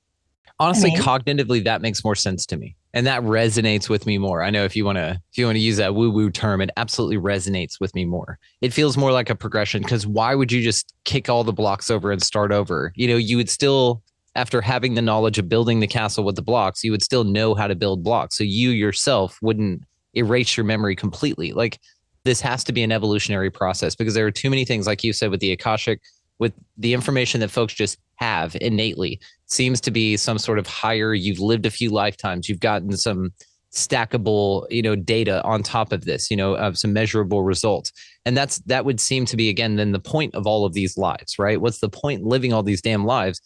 Honestly, cognitively, that makes more sense to me. And that resonates with me more. I know if you want to use that woo-woo term, it absolutely resonates with me more. It feels more like a progression, because why would you just kick all the blocks over and start over? You would still, after having the knowledge of building the castle with the blocks, you would still know how to build blocks. So you yourself wouldn't erase your memory completely. Like, this has to be an evolutionary process, because there are too many things, like you said, with the Akashic, with the information that folks just have innately, seems to be some sort of higher, you've lived a few lifetimes, you've gotten some stackable, data on top of this, of some measurable results. And that would seem to be, again, then the point of all of these lives, right? What's the point living all these damn lives?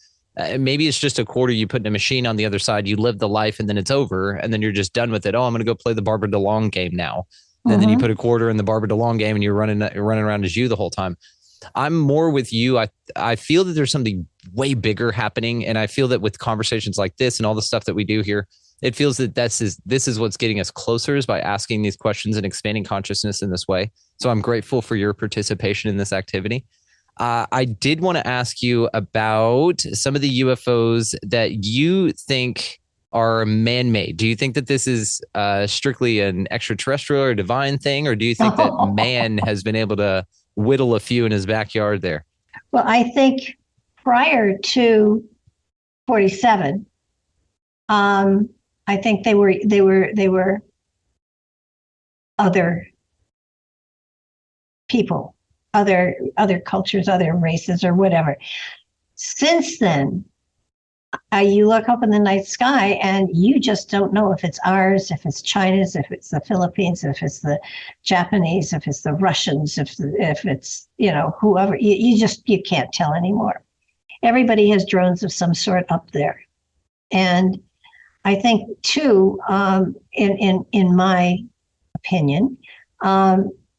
Maybe it's just a quarter you put in a machine on the other side, you live the life and then it's over and then you're just done with it. Oh, I'm going to go play the Barbara DeLong game now. And then you put a quarter in the Barbara DeLong game and you're running around as you the whole time. I'm more with you. I feel that there's something way bigger happening. And I feel that with conversations like this and all the stuff that we do here, it feels that this is what's getting us closer, is by asking these questions and expanding consciousness in this way. So I'm grateful for your participation in this activity. I did want to ask you about some of the UFOs that you think are man-made. Do you think that this is strictly an extraterrestrial or divine thing, or do you think that man has been able to whittle a few in his backyard there? Well, I think prior to 47, I think they were other people, other cultures, other races, or whatever. Since then, you look up in the night sky and you just don't know if it's ours, if it's China's, if it's the Philippines, if it's the Japanese, if it's the Russians, if it's, whoever. You can't tell anymore. Everybody has drones of some sort up there. And I think too, in my opinion,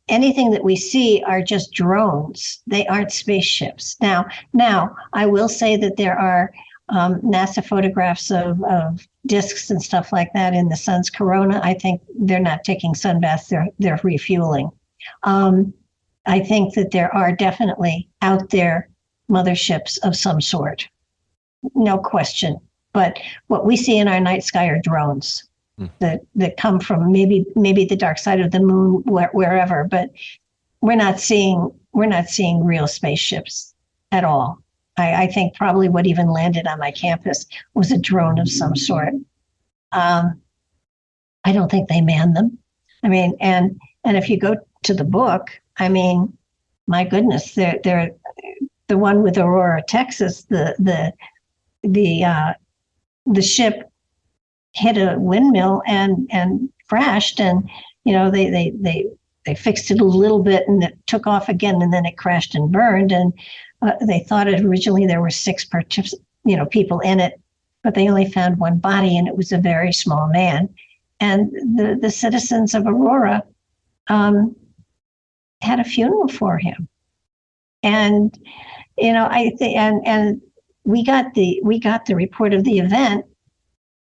anything that we see are just drones. They aren't spaceships. Now I will say that there are NASA photographs of discs and stuff like that in the sun's corona. I think they're not taking sun baths, they're refueling. I think that there are definitely out there motherships of some sort, no question. But what we see in our night sky are drones that come from maybe the dark side of the moon, wherever. But we're not seeing real spaceships at all. I think probably what even landed on my campus was a drone of some sort. I don't think they man them. I mean, and if you go to the book, I mean, my goodness, they're the one with Aurora, Texas. The ship hit a windmill and crashed, and they fixed it a little bit and it took off again, and then it crashed and burned. And they thought originally there were 6 people in it, but they only found one body, and it was a very small man. And the citizens of Aurora had a funeral for him. And I think, and we got the report of the event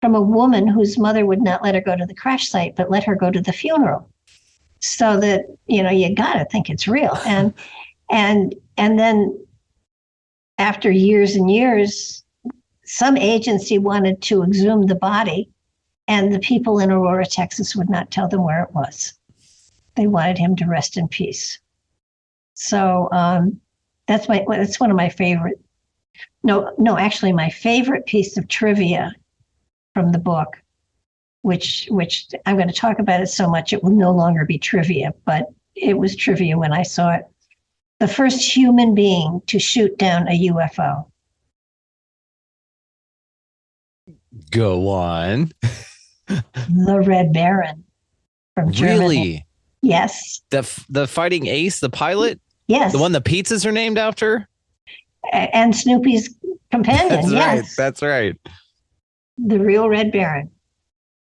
from a woman whose mother would not let her go to the crash site, but let her go to the funeral. So that, you got to think it's real. And then after years and years, some agency wanted to exhume the body, and the people in Aurora, Texas would not tell them where it was. They wanted him to rest in peace. So that's one of my favorite. No, actually, my favorite piece of trivia from the book, which I'm going to talk about it so much it will no longer be trivia, but it was trivia when I saw it. The first human being to shoot down a UFO. Go on. The Red Baron from Germany. Really? Yes. The fighting ace, the pilot? Yes. The one the pizzas are named after? And Snoopy's companion. That's yes. right. That's right. The real Red Baron.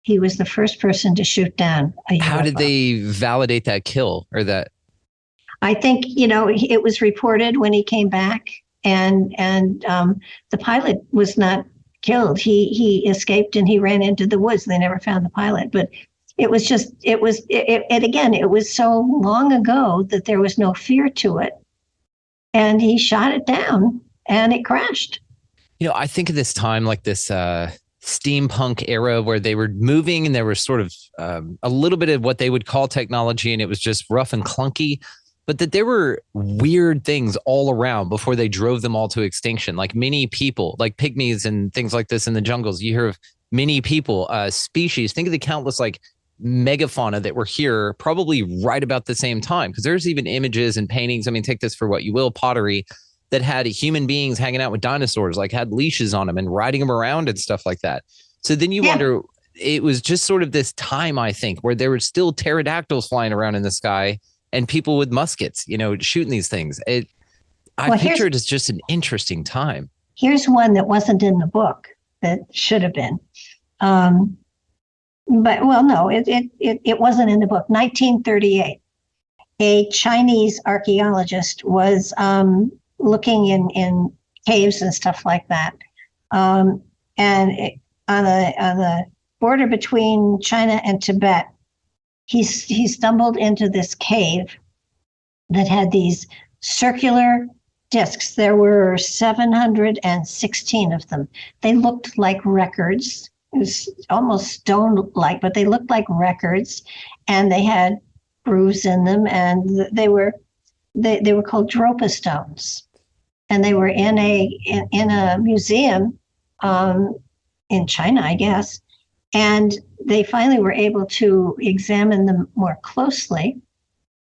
He was the first person to shoot down a UFO. How did they validate that kill or that? I think, it was reported when he came back, and the pilot was not killed. He escaped and he ran into the woods. They never found the pilot, but it was so long ago that there was no fear to it, and he shot it down and it crashed. I think of this time like this steampunk era where they were moving and there was sort of a little bit of what they would call technology, and it was just rough and clunky, but that there were weird things all around before they drove them all to extinction, like mini people, like pygmies and things like this in the jungles. You hear of mini people, species. Think of the countless like megafauna that were here probably right about the same time, because there's even images and paintings. I mean, take this for what you will, pottery that had human beings hanging out with dinosaurs, like had leashes on them and riding them around and stuff like that. So then you wonder, it was just sort of this time, I think, where there were still pterodactyls flying around in the sky and people with muskets, shooting these things. I picture it as just an interesting time. Here's one that wasn't in the book that should have been. But no, it wasn't in the book. 1938, a Chinese archaeologist was looking in caves and stuff like that. On the border between China and Tibet, he stumbled into this cave that had these circular discs. There were 716 of them. They looked like records. It was almost stone-like, but they looked like records, and they had grooves in them, and they were called Dropa stones, and they were in a museum in China, I guess, and they finally were able to examine them more closely,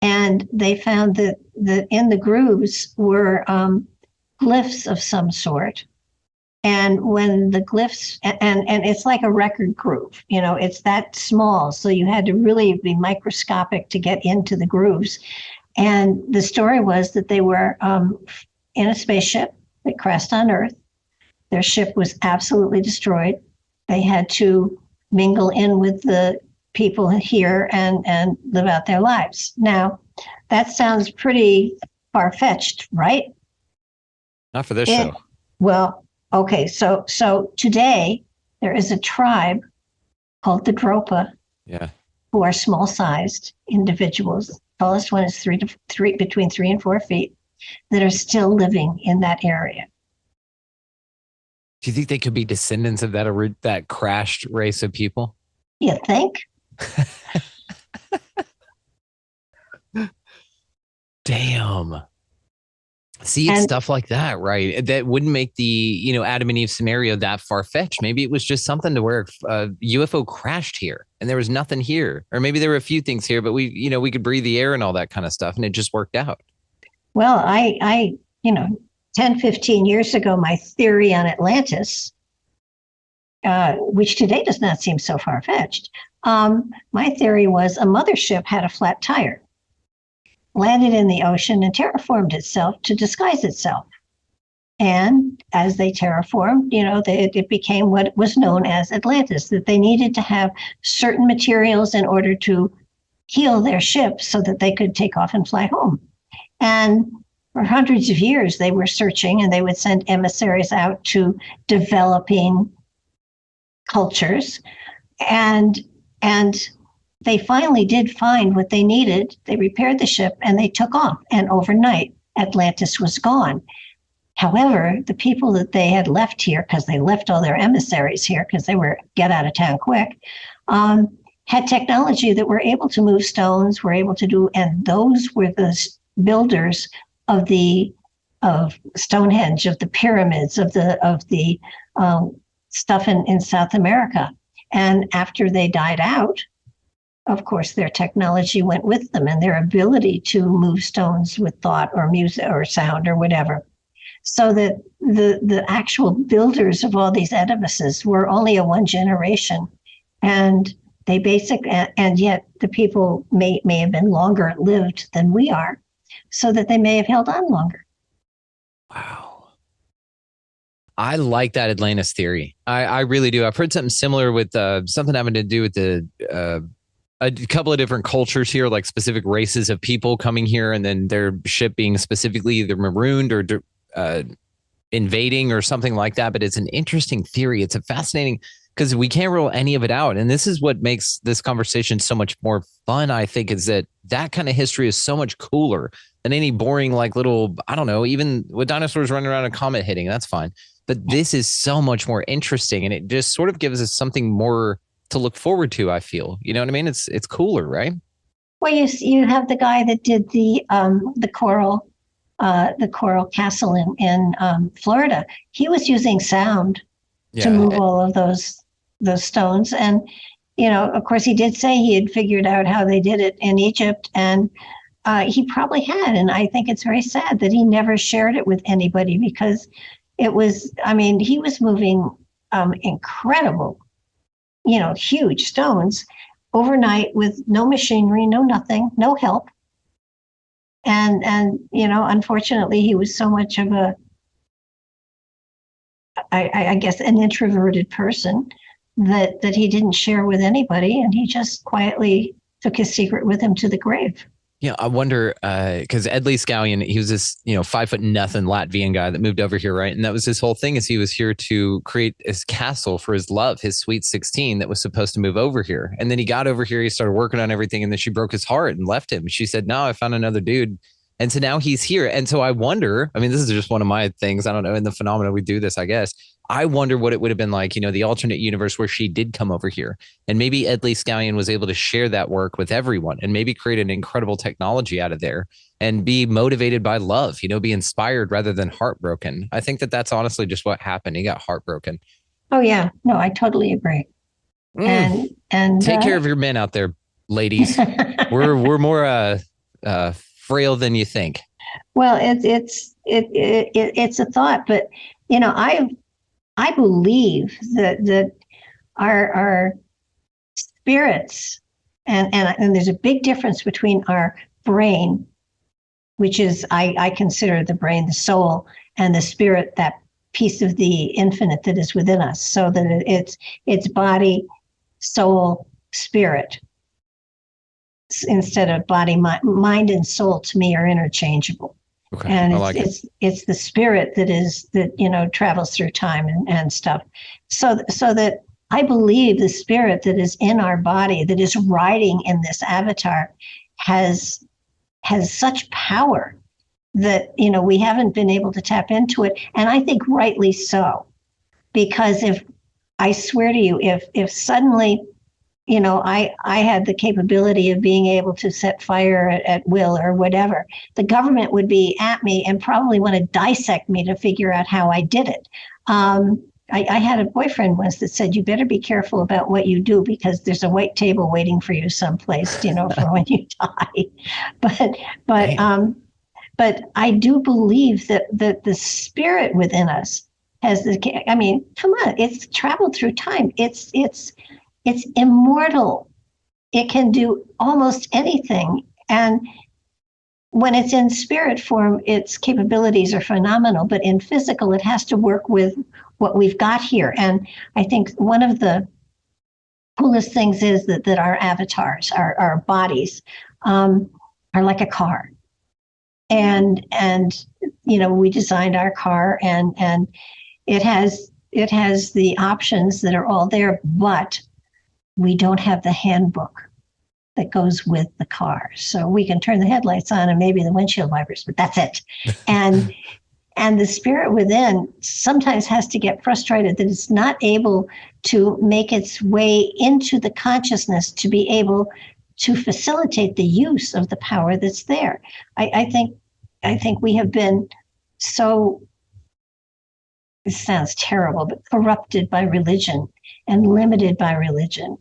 and they found that in the grooves were glyphs of some sort. And when the glyphs, and it's like a record groove, it's that small. So you had to really be microscopic to get into the grooves. And the story was that they were in a spaceship that crashed on Earth. Their ship was absolutely destroyed. They had to mingle in with the people here and live out their lives. Now, that sounds pretty far-fetched, right? Not for this show. Well, okay, so today there is a tribe called the Dropa, who are small-sized individuals. The tallest one is between 3 and 4 feet, that are still living in that area. Do you think they could be descendants of that crashed race of people? You think? Damn. See, it's stuff like that, right? That wouldn't make the, Adam and Eve scenario that far-fetched. Maybe it was just something to where a UFO crashed here and there was nothing here. Or maybe there were a few things here, but we could breathe the air and all that kind of stuff, and it just worked out. Well, I 10, 15 years ago, my theory on Atlantis, which today does not seem so far-fetched, my theory was a mothership had a flat tire, landed in the ocean, and terraformed itself to disguise itself. And as they terraformed, it became what was known as Atlantis, that they needed to have certain materials in order to heal their ship so that they could take off and fly home. And for hundreds of years, they were searching, and they would send emissaries out to developing cultures. And they finally did find what they needed. They repaired the ship and they took off. And overnight, Atlantis was gone. However, the people that they had left here, because they left all their emissaries here because they were get out of town quick, had technology that were able to move stones, were able to do, and those were the builders of Stonehenge, of the pyramids, of the stuff in South America. And after they died out, of course, their technology went with them, and their ability to move stones with thought or music or sound or whatever. So that the actual builders of all these edifices were only a one generation, and and yet the people may have been longer lived than we are, so that they may have held on longer. Wow. I like that Atlantis theory. I really do. I've heard something similar with something having to do with a couple of different cultures here, like specific races of people coming here, and then their ship being specifically either marooned or invading or something like that. But it's an interesting theory. It's a fascinating, because we can't rule any of it out. And this is what makes this conversation so much more fun, I think, is that kind of history is so much cooler than any boring, like little, I don't know, even with dinosaurs running around a comet hitting, that's fine. But this is so much more interesting, and it just sort of gives us something more to look forward to, I feel. You know what I mean? It's cooler, right? Well, you have the guy that did the coral castle in Florida. He was using sound to move all of those stones. And, of course, he did say he had figured out how they did it in Egypt, and he probably had. And I think it's very sad that he never shared it with anybody, because it was, he was moving incredible, huge stones overnight with no machinery, no nothing, no help. And unfortunately, he was so much of I guess, an introverted person that he didn't share with anybody, and he just quietly took his secret with him to the grave. Yeah, I wonder, because Ed Lee Scallion, he was this, 5'0" Latvian guy that moved over here, right? And that was his whole thing, is he was here to create his castle for his love, his Sweet 16 that was supposed to move over here. And then he got over here, he started working on everything, and then she broke his heart and left him. She said, no, I found another dude. And so now he's here. And so I wonder, this is just one of my things, I don't know, in the phenomena we do this, I guess. I wonder what it would have been like, the alternate universe where she did come over here. And maybe Ed Lee Scallion was able to share that work with everyone and maybe create an incredible technology out of there and be motivated by love, be inspired rather than heartbroken. I think that's honestly just what happened. He got heartbroken. Oh, yeah. No, I totally agree. And take care of your men out there, ladies. we're more frail than you think. Well, it's a thought, but I believe that our spirits, and there's a big difference between our brain, which is I consider the brain, the soul, and the spirit, that piece of the infinite that is within us. So that it's body, soul, spirit, instead of body, mind, and soul. To me, are interchangeable. Okay, and it's the spirit that travels through time and stuff. So that I believe the spirit that is in our body, that is riding in this avatar, has such power that we haven't been able to tap into it. And I think rightly so, because I swear to you, if suddenly I had the capability of being able to set fire at will or whatever, the government would be at me and probably want to dissect me to figure out how I did it. I had a boyfriend once that said, you better be careful about what you do, because there's a white table waiting for you someplace, for when you die. But I do believe that the spirit within us has come on, it's traveled through time. It's immortal. It can do almost anything. And when it's in spirit form, its capabilities are phenomenal. But in physical, it has to work with what we've got here. And I think one of the coolest things is that our avatars, our bodies, are like a car. And we designed our car, and it has the options that are all there, but we don't have the handbook that goes with the car. So we can turn the headlights on and maybe the windshield wipers, but that's it. And And the spirit within sometimes has to get frustrated that it's not able to make its way into the consciousness to be able to facilitate the use of the power that's there. I think we have been so, it sounds terrible, but corrupted by religion and limited by religion,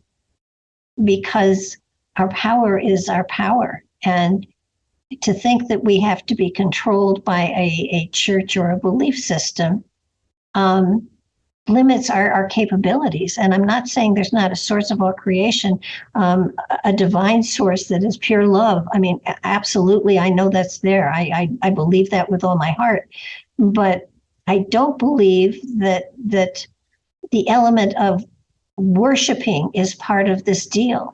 because our power is our power. And to think that we have to be controlled by a church or a belief system limits our capabilities. And I'm not saying there's not a source of all creation, a divine source that is pure love. I mean, absolutely, I know that's there. I believe that with all my heart. But I don't believe that the element of worshiping is part of this deal.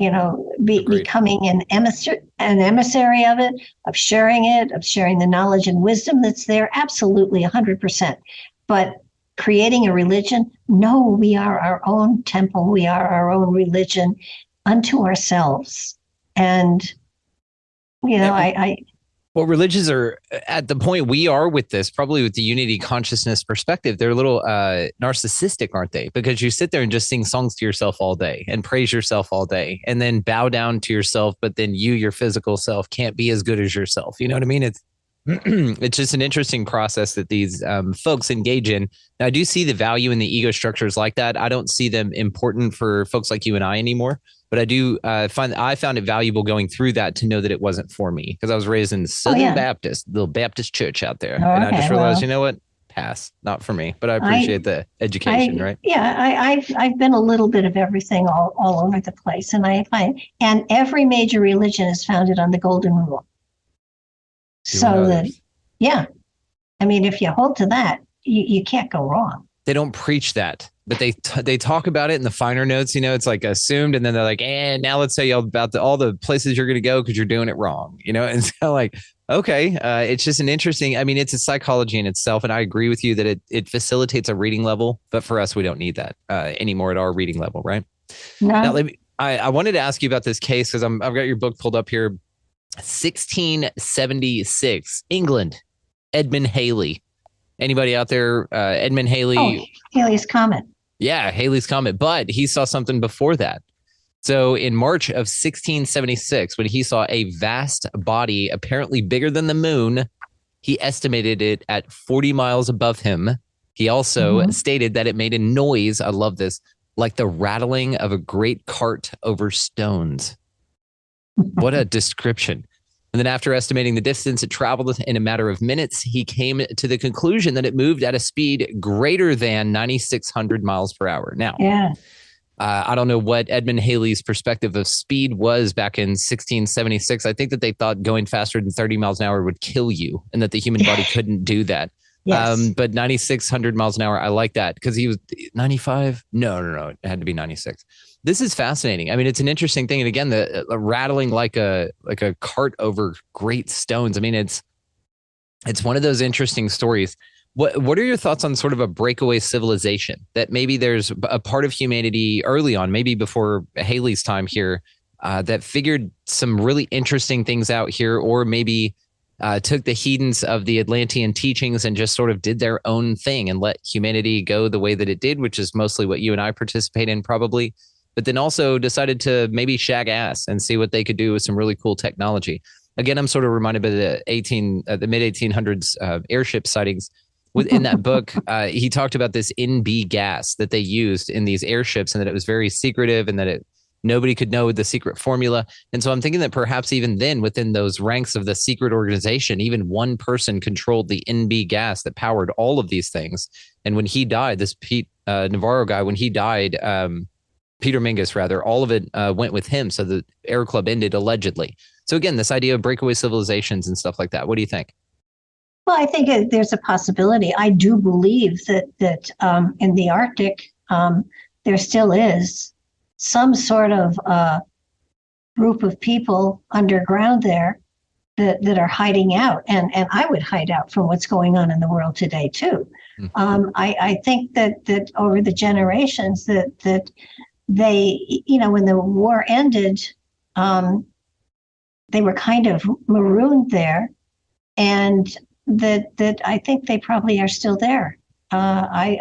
You know, becoming an emissary of it, of sharing the knowledge and wisdom that's there. Absolutely, 100%. But creating a religion, no, we are our own temple. We are our own religion unto ourselves. And, you know, well, religions are at the point we are with this, probably with the unity consciousness perspective. They're a little narcissistic, aren't they? Because you sit there and just sing songs to yourself all day and praise yourself all day and then bow down to yourself. But then your physical self, can't be as good as yourself. You know what I mean? It's it's just an interesting process that these folks engage in. Now, I do see the value in the ego structures like that. I don't see them important for folks like you and I anymore. But I do found it valuable going through that to know that it wasn't for me, because I was raised in Southern Baptist, little Baptist church out there. And I just realized, you know what? Pass, not for me. But I appreciate the education, right? Yeah, I've been a little bit of everything all over the place. And I find, and every major religion is founded on the golden rule. So that, yeah, I mean, if you hold to that, you can't go wrong. They don't preach that, but they talk about it in the finer notes. You know, it's like assumed, and then they're like, "And now let's tell you about all the places you're going to go because you're doing it wrong." You know, and so like, okay, it's just an interesting. I mean, it's a psychology in itself, and I agree with you that it facilitates a reading level, but for us, we don't need that anymore at our reading level, right? No. Now, I wanted to ask you about this case because I've got your book pulled up here. 1676, England, Edmund Halley. Anybody out there? Edmund Halley. Oh, Halley's Comet. Yeah, Halley's Comet. But he saw something before that. So in March of 1676, when he saw a vast body apparently bigger than the moon, he estimated it at 40 miles above him. He also stated that it made a noise, I love this, like the rattling of a great cart over stones. What a description. And then after estimating the distance it traveled in a matter of minutes, he came to the conclusion that it moved at a speed greater than 9,600 miles per hour. Now, I don't know what Edmund Halley's perspective of speed was back in 1676. I think that they thought going faster than 30 miles an hour would kill you and that the human body couldn't do that. Yes. But 9,600 miles an hour, I like that because he was 95. No. It had to be 96. This is fascinating. I mean, it's an interesting thing. And again, the rattling like a cart over great stones. I mean, it's one of those interesting stories. What are your thoughts on sort of a breakaway civilization that maybe there's a part of humanity early on, maybe before Halley's time here, that figured some really interesting things out here, or maybe took the hedons of the Atlantean teachings and just sort of did their own thing and let humanity go the way that it did, which is mostly what you and I participate in probably, but then also decided to maybe shag ass and see what they could do with some really cool technology. Again, I'm sort of reminded by the mid 1800s airship sightings. In that book, he talked about this NB gas that they used in these airships and that it was very secretive and that nobody could know the secret formula. And so I'm thinking that perhaps even then within those ranks of the secret organization, even one person controlled the NB gas that powered all of these things. And when he died, this Pete Navarro guy, when he died, Peter Mingus rather, all of it went with him. So the Air Club ended allegedly. So again, this idea of breakaway civilizations and stuff like that. What do you think? Well, I think there's a possibility. I do believe that in the Arctic, there still is some sort of group of people underground there that are hiding out. And I would hide out from what's going on in the world today, too. I think that over the generations that they, when the war ended, they were kind of marooned there. And that I think they probably are still there. I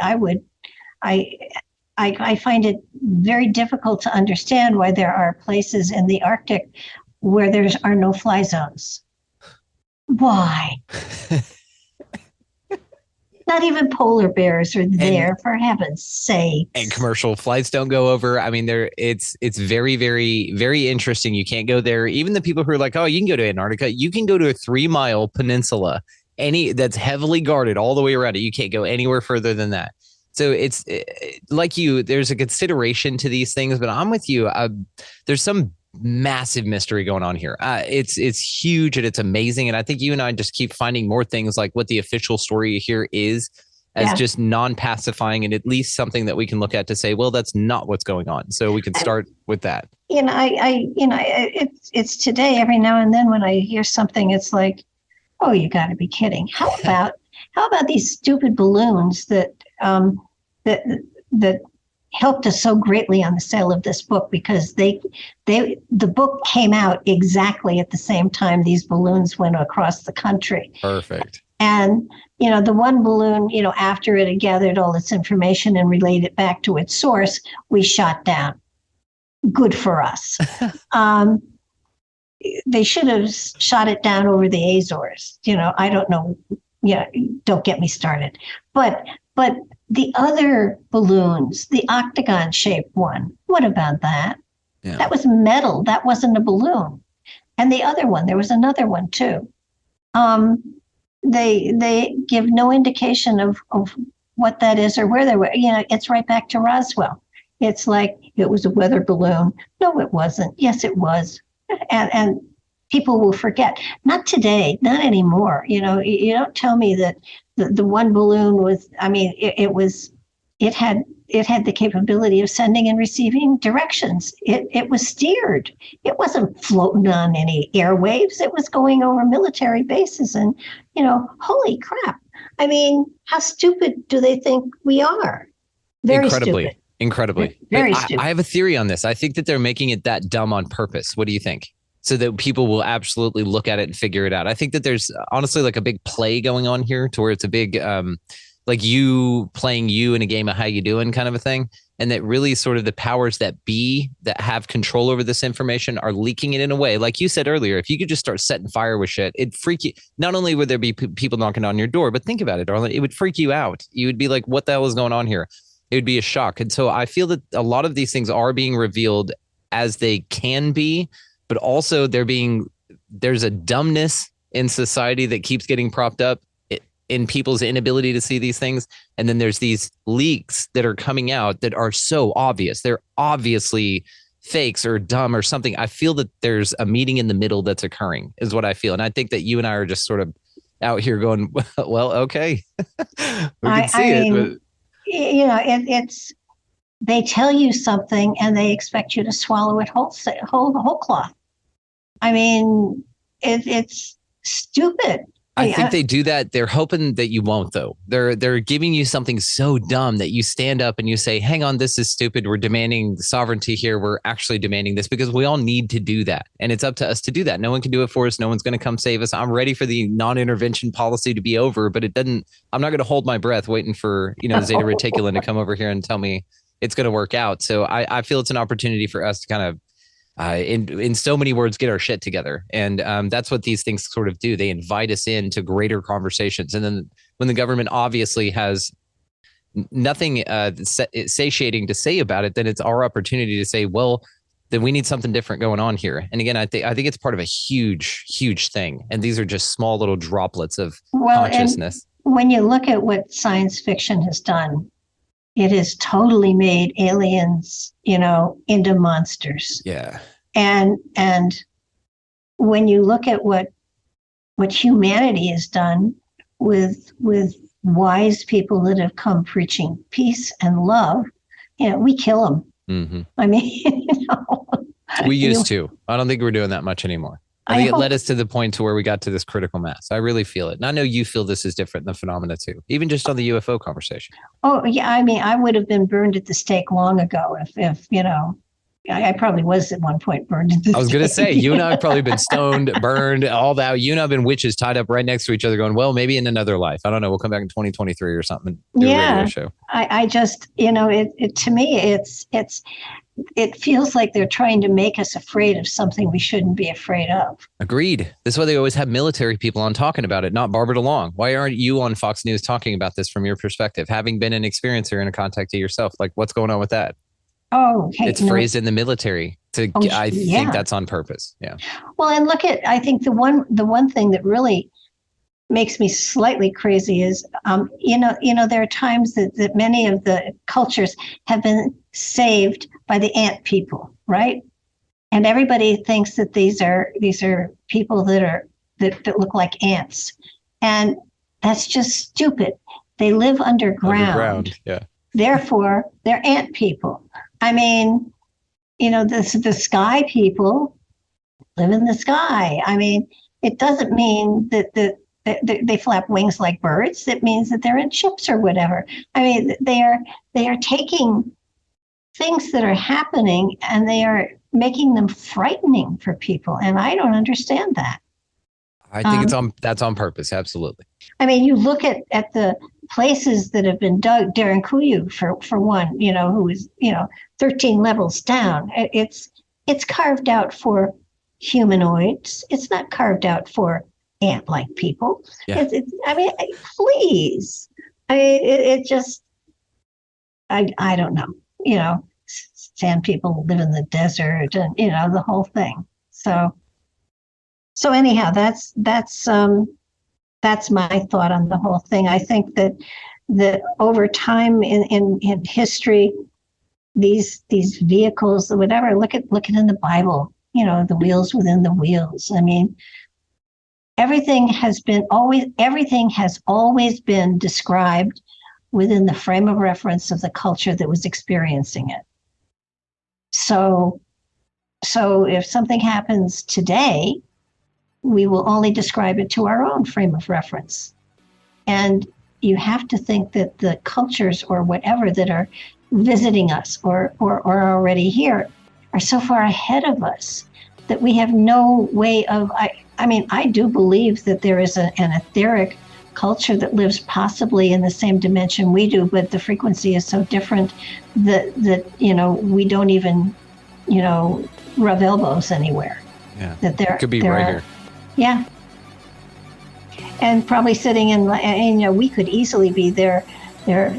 find it very difficult to understand why there are places in the Arctic where there are no fly zones. Why? Not even polar bears are there, for heaven's sake. And commercial flights don't go over. I mean, it's very, very, very interesting. You can't go there. Even the people who are like, oh, you can go to Antarctica. You can go to a 3-mile peninsula, that's heavily guarded all the way around it. You can't go anywhere further than that. So it's like there's a consideration to these things, but I'm with you. There's some massive mystery going on here. It's huge and it's amazing. And I think you and I just keep finding more things like what the official story here is as just non-pacifying and at least something that we can look at to say, well, that's not what's going on. So we can start with that. It's today every now and then when I hear something, it's like, oh, you got to be kidding. How about these stupid balloons that helped us so greatly on the sale of this book, because the book came out exactly at the same time these balloons went across the country. Perfect. And, the one balloon, after it had gathered all its information and relayed it back to its source, we shot down. Good for us. They should have shot it down over the Azores. I don't know. Don't get me started. But the other balloons, the octagon-shaped one, what about that? Yeah. That was metal. That wasn't a balloon. And the other one, there was another one too. They give no indication of what that is or where they were. It's right back to Roswell. It's like it was a weather balloon. No, it wasn't. Yes, it was. And people will forget. Not today, not anymore. You don't tell me that the one balloon was, it had the capability of sending and receiving directions. It was steered. It wasn't floating on any airwaves. It was going over military bases and, holy crap. How stupid do they think we are? Very stupid. Incredibly. Very stupid. I have a theory on this. I think that they're making it that dumb on purpose. What do you think? So that people will absolutely look at it and figure it out. I think that there's honestly like a big play going on here to where it's a big, like you playing you in a game of how you doing kind of a thing. And that really sort of the powers that be that have control over this information are leaking it in a way. Like you said earlier, if you could just start setting fire with shit, it'd freak you. Not only would there be people knocking on your door, but think about it, Darla, it would freak you out. You would be like, what the hell is going on here? It would be a shock. And so I feel that a lot of these things are being revealed as they can be, but also there's a dumbness in society that keeps getting propped up in people's inability to see these things. And then there's these leaks that are coming out that are so obvious. They're obviously fakes or dumb or something. I feel that there's a meeting in the middle that's occurring is what I feel. And I think that you and I are just sort of out here going, well, okay, we can see it. But it's, they tell you something and they expect you to swallow it whole cloth. It's stupid. I think they do that. They're hoping that you won't, though. They're giving you something so dumb that you stand up and you say, hang on, this is stupid. We're demanding sovereignty here. We're actually demanding this because we all need to do that. And it's up to us to do that. No one can do it for us. No one's going to come save us. I'm ready for the non-intervention policy to be over, but I'm not going to hold my breath waiting for, Zeta Reticulum to come over here and tell me it's going to work out. So I feel it's an opportunity for us to kind of, in so many words, get our shit together. And that's what these things sort of do. They invite us into greater conversations. And then when the government obviously has nothing satiating to say about it, then it's our opportunity to say, well, then we need something different going on here. And again, I think it's part of a huge, huge thing. And these are just small little droplets of consciousness. And when you look at what science fiction has done, it has totally made aliens, into monsters. Yeah. And when you look at what humanity has done with wise people that have come preaching peace and love, we kill them. Mm-hmm. We used to. I don't think we're doing that much anymore. I think it led us to the point to where we got to this critical mass. I really feel it. And I know you feel this is different than phenomena too, even just on the UFO conversation. Oh, yeah. I would have been burned at the stake long ago if I probably was at one point burned. I was going to say, you and I have probably been stoned, burned, all that. You and I have been witches tied up right next to each other going, well, maybe in another life. I don't know. We'll come back in 2023 or something. And do a radio show. I just, to me, it feels like they're trying to make us afraid of something we shouldn't be afraid of. Agreed. This is why they always have military people on talking about it, not Barbara DeLong. Why aren't you on Fox News talking about this from your perspective, having been an experiencer and a contact to yourself? Like, what's going on with that? Oh, hey, it's phrased in the military. I think that's on purpose. Yeah. Well, and I think the one thing that really makes me slightly crazy is, there are times that many of the cultures have been saved by the ant people, right? And everybody thinks that these are people that look like ants, and that's just stupid. They live underground. Yeah. Therefore, they're ant people. I mean, the sky people live in the sky. I mean, it doesn't mean that they flap wings like birds. It means that they're in ships or whatever. I mean, they are taking things that are happening and they are making them frightening for people. And I don't understand that. I think that's on purpose. Absolutely. I mean, you look at the places that have been dug, Darren Kuyu for one, who is, 13 levels down. It's carved out for humanoids. It's not carved out for ant-like people. Yeah. Please. It just, I don't know, sand people live in the desert and, the whole thing. So anyhow, that's my thought on the whole thing. I think that over time in history, these vehicles, whatever, look at in the Bible, the wheels within the wheels. I mean, everything has always been described within the frame of reference of the culture that was experiencing it. So if something happens today, we will only describe it to our own frame of reference. And you have to think that the cultures or whatever that are visiting us or already here are so far ahead of us that we have no way of, I do believe that there is an etheric culture that lives possibly in the same dimension we do, but the frequency is so different that we don't even, rub elbows anywhere. Yeah. That there could be right here. Yeah. And probably sitting in, we could easily be their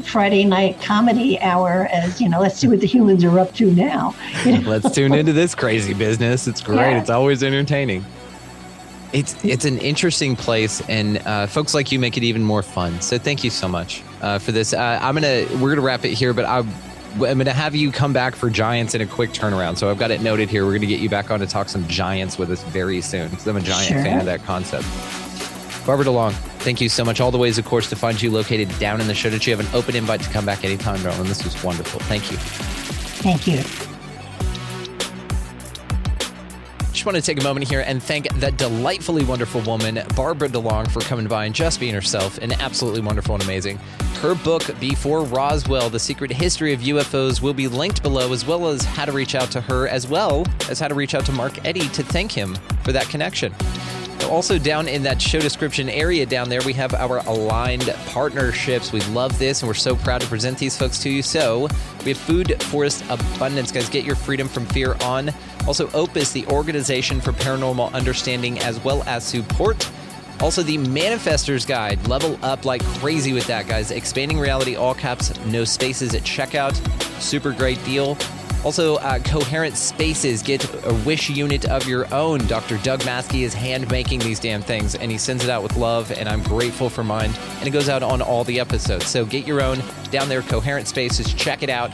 Friday night comedy hour as, let's see what the humans are up to now. Let's tune into this crazy business. It's great. Yeah. It's always entertaining. It's an interesting place, and folks like you make it even more fun. So thank you so much for this. We're gonna wrap it here, but I'm gonna have you come back for Giants in a quick turnaround. So I've got it noted here. We're gonna get you back on to talk some Giants with us very soon, because I'm a giant fan of that concept. Barbara DeLong, thank you so much. All the ways, of course, to find you located down in the show notes. You have an open invite to come back anytime, darling. This was wonderful. Thank you. Thank you. Just want to take a moment here and thank that delightfully wonderful woman, Barbara DeLong, for coming by and just being herself and absolutely wonderful and amazing. Her book, Before Roswell, The Secret History of UFOs, will be linked below, as well as how to reach out to her, as well as how to reach out to Mark Eddy to thank him for that connection. Also, down in that show description area down there, we have our aligned partnerships. We love this, and we're so proud to present these folks to you. So we have Food Forest Abundance. Guys, get your freedom from fear on. Also, Opus, the Organization for Paranormal Understanding as well as Support. Also, the Manifestor's Guide. Level up like crazy with that, guys. Expanding Reality, all caps, no spaces at checkout. Super great deal. Also, Coherent Spaces. Get a wish unit of your own. Dr. Doug Maskey is hand-making these damn things, and he sends it out with love, and I'm grateful for mine. And it goes out on all the episodes. So get your own down there, Coherent Spaces. Check it out.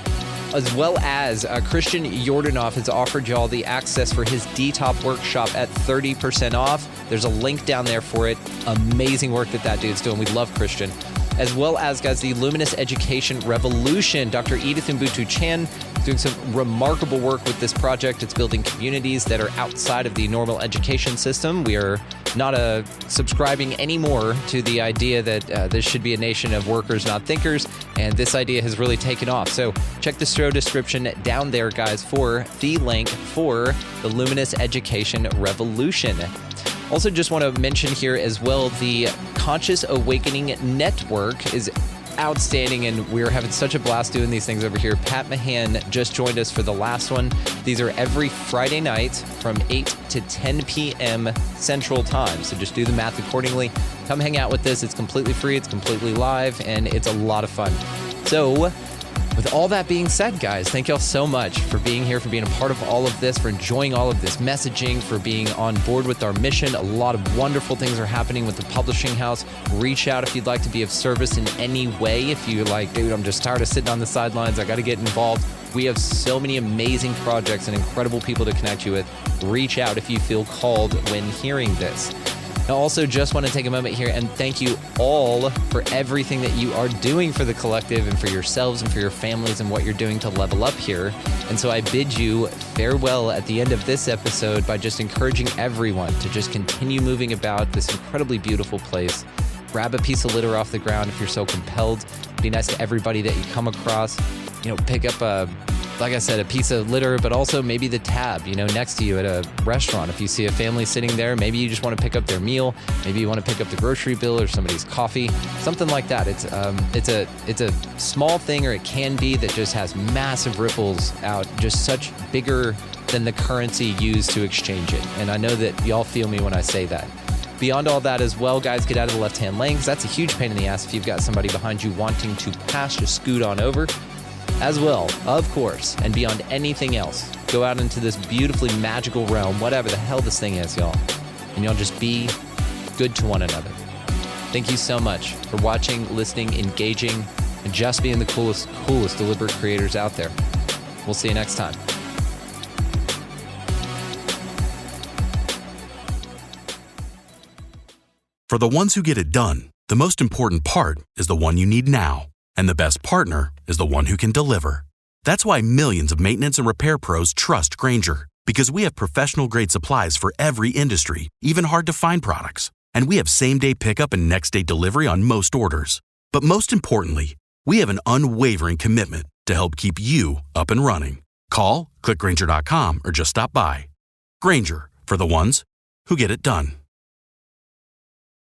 As well as Christian Yordanov has offered y'all the access for his DTOP workshop at 30% off. There's a link down there for it. Amazing work that dude's doing. We love Christian. As well as, guys, the Luminous Education Revolution. Dr. Edith Mbutu Chan doing some remarkable work with this project. It's building communities that are outside of the normal education system. We are not subscribing anymore to the idea that this should be a nation of workers, not thinkers, and this idea has really taken off. So check the show description down there, guys, for the link for the Luminous Education Revolution. Also, just want to mention here as well, the Conscious Awakening Network is outstanding, and we're having such a blast doing these things over here. Pat Mahan just joined us for the last one. These are every Friday night from 8 to 10 p.m. Central Time. So just do the math accordingly. Come hang out with us. It's completely free. It's completely live, and it's a lot of fun. So with all that being said, guys, thank y'all so much for being here, for being a part of all of this, for enjoying all of this messaging, for being on board with our mission. A lot of wonderful things are happening with the publishing house. Reach out if you'd like to be of service in any way. If you're like, dude, I'm just tired of sitting on the sidelines, I got to get involved. We have so many amazing projects and incredible people to connect you with. Reach out if you feel called when hearing this. I also just want to take a moment here and thank you all for everything that you are doing for the collective and for yourselves and for your families and what you're doing to level up here. And so I bid you farewell at the end of this episode by just encouraging everyone to just continue moving about this incredibly beautiful place. Grab a piece of litter off the ground if you're so compelled. Be nice to everybody that you come across. Pick up like I said, a piece of litter, but also maybe the tab, next to you at a restaurant. If you see a family sitting there, maybe you just want to pick up their meal. Maybe you want to pick up the grocery bill or somebody's coffee, something like that. It's a small thing, or it can be, that just has massive ripples out, just such bigger than the currency used to exchange it. And I know that y'all feel me when I say that. Beyond all that as well, guys, get out of the left-hand lane, because that's a huge pain in the ass if you've got somebody behind you wanting to pass. Just scoot on over. As well, of course, and beyond anything else, go out into this beautifully magical realm, whatever the hell this thing is, y'all. And y'all just be good to one another. Thank you so much for watching, listening, engaging, and just being the coolest deliberate creators out there. We'll see you next time. For the ones who get it done, the most important part is the one you need now. And the best partner is the one who can deliver. That's why millions of maintenance and repair pros trust Grainger, because we have professional-grade supplies for every industry, even hard-to-find products. And we have same-day pickup and next-day delivery on most orders. But most importantly, we have an unwavering commitment to help keep you up and running. Call, click Grainger.com, or just stop by. Grainger, for the ones who get it done.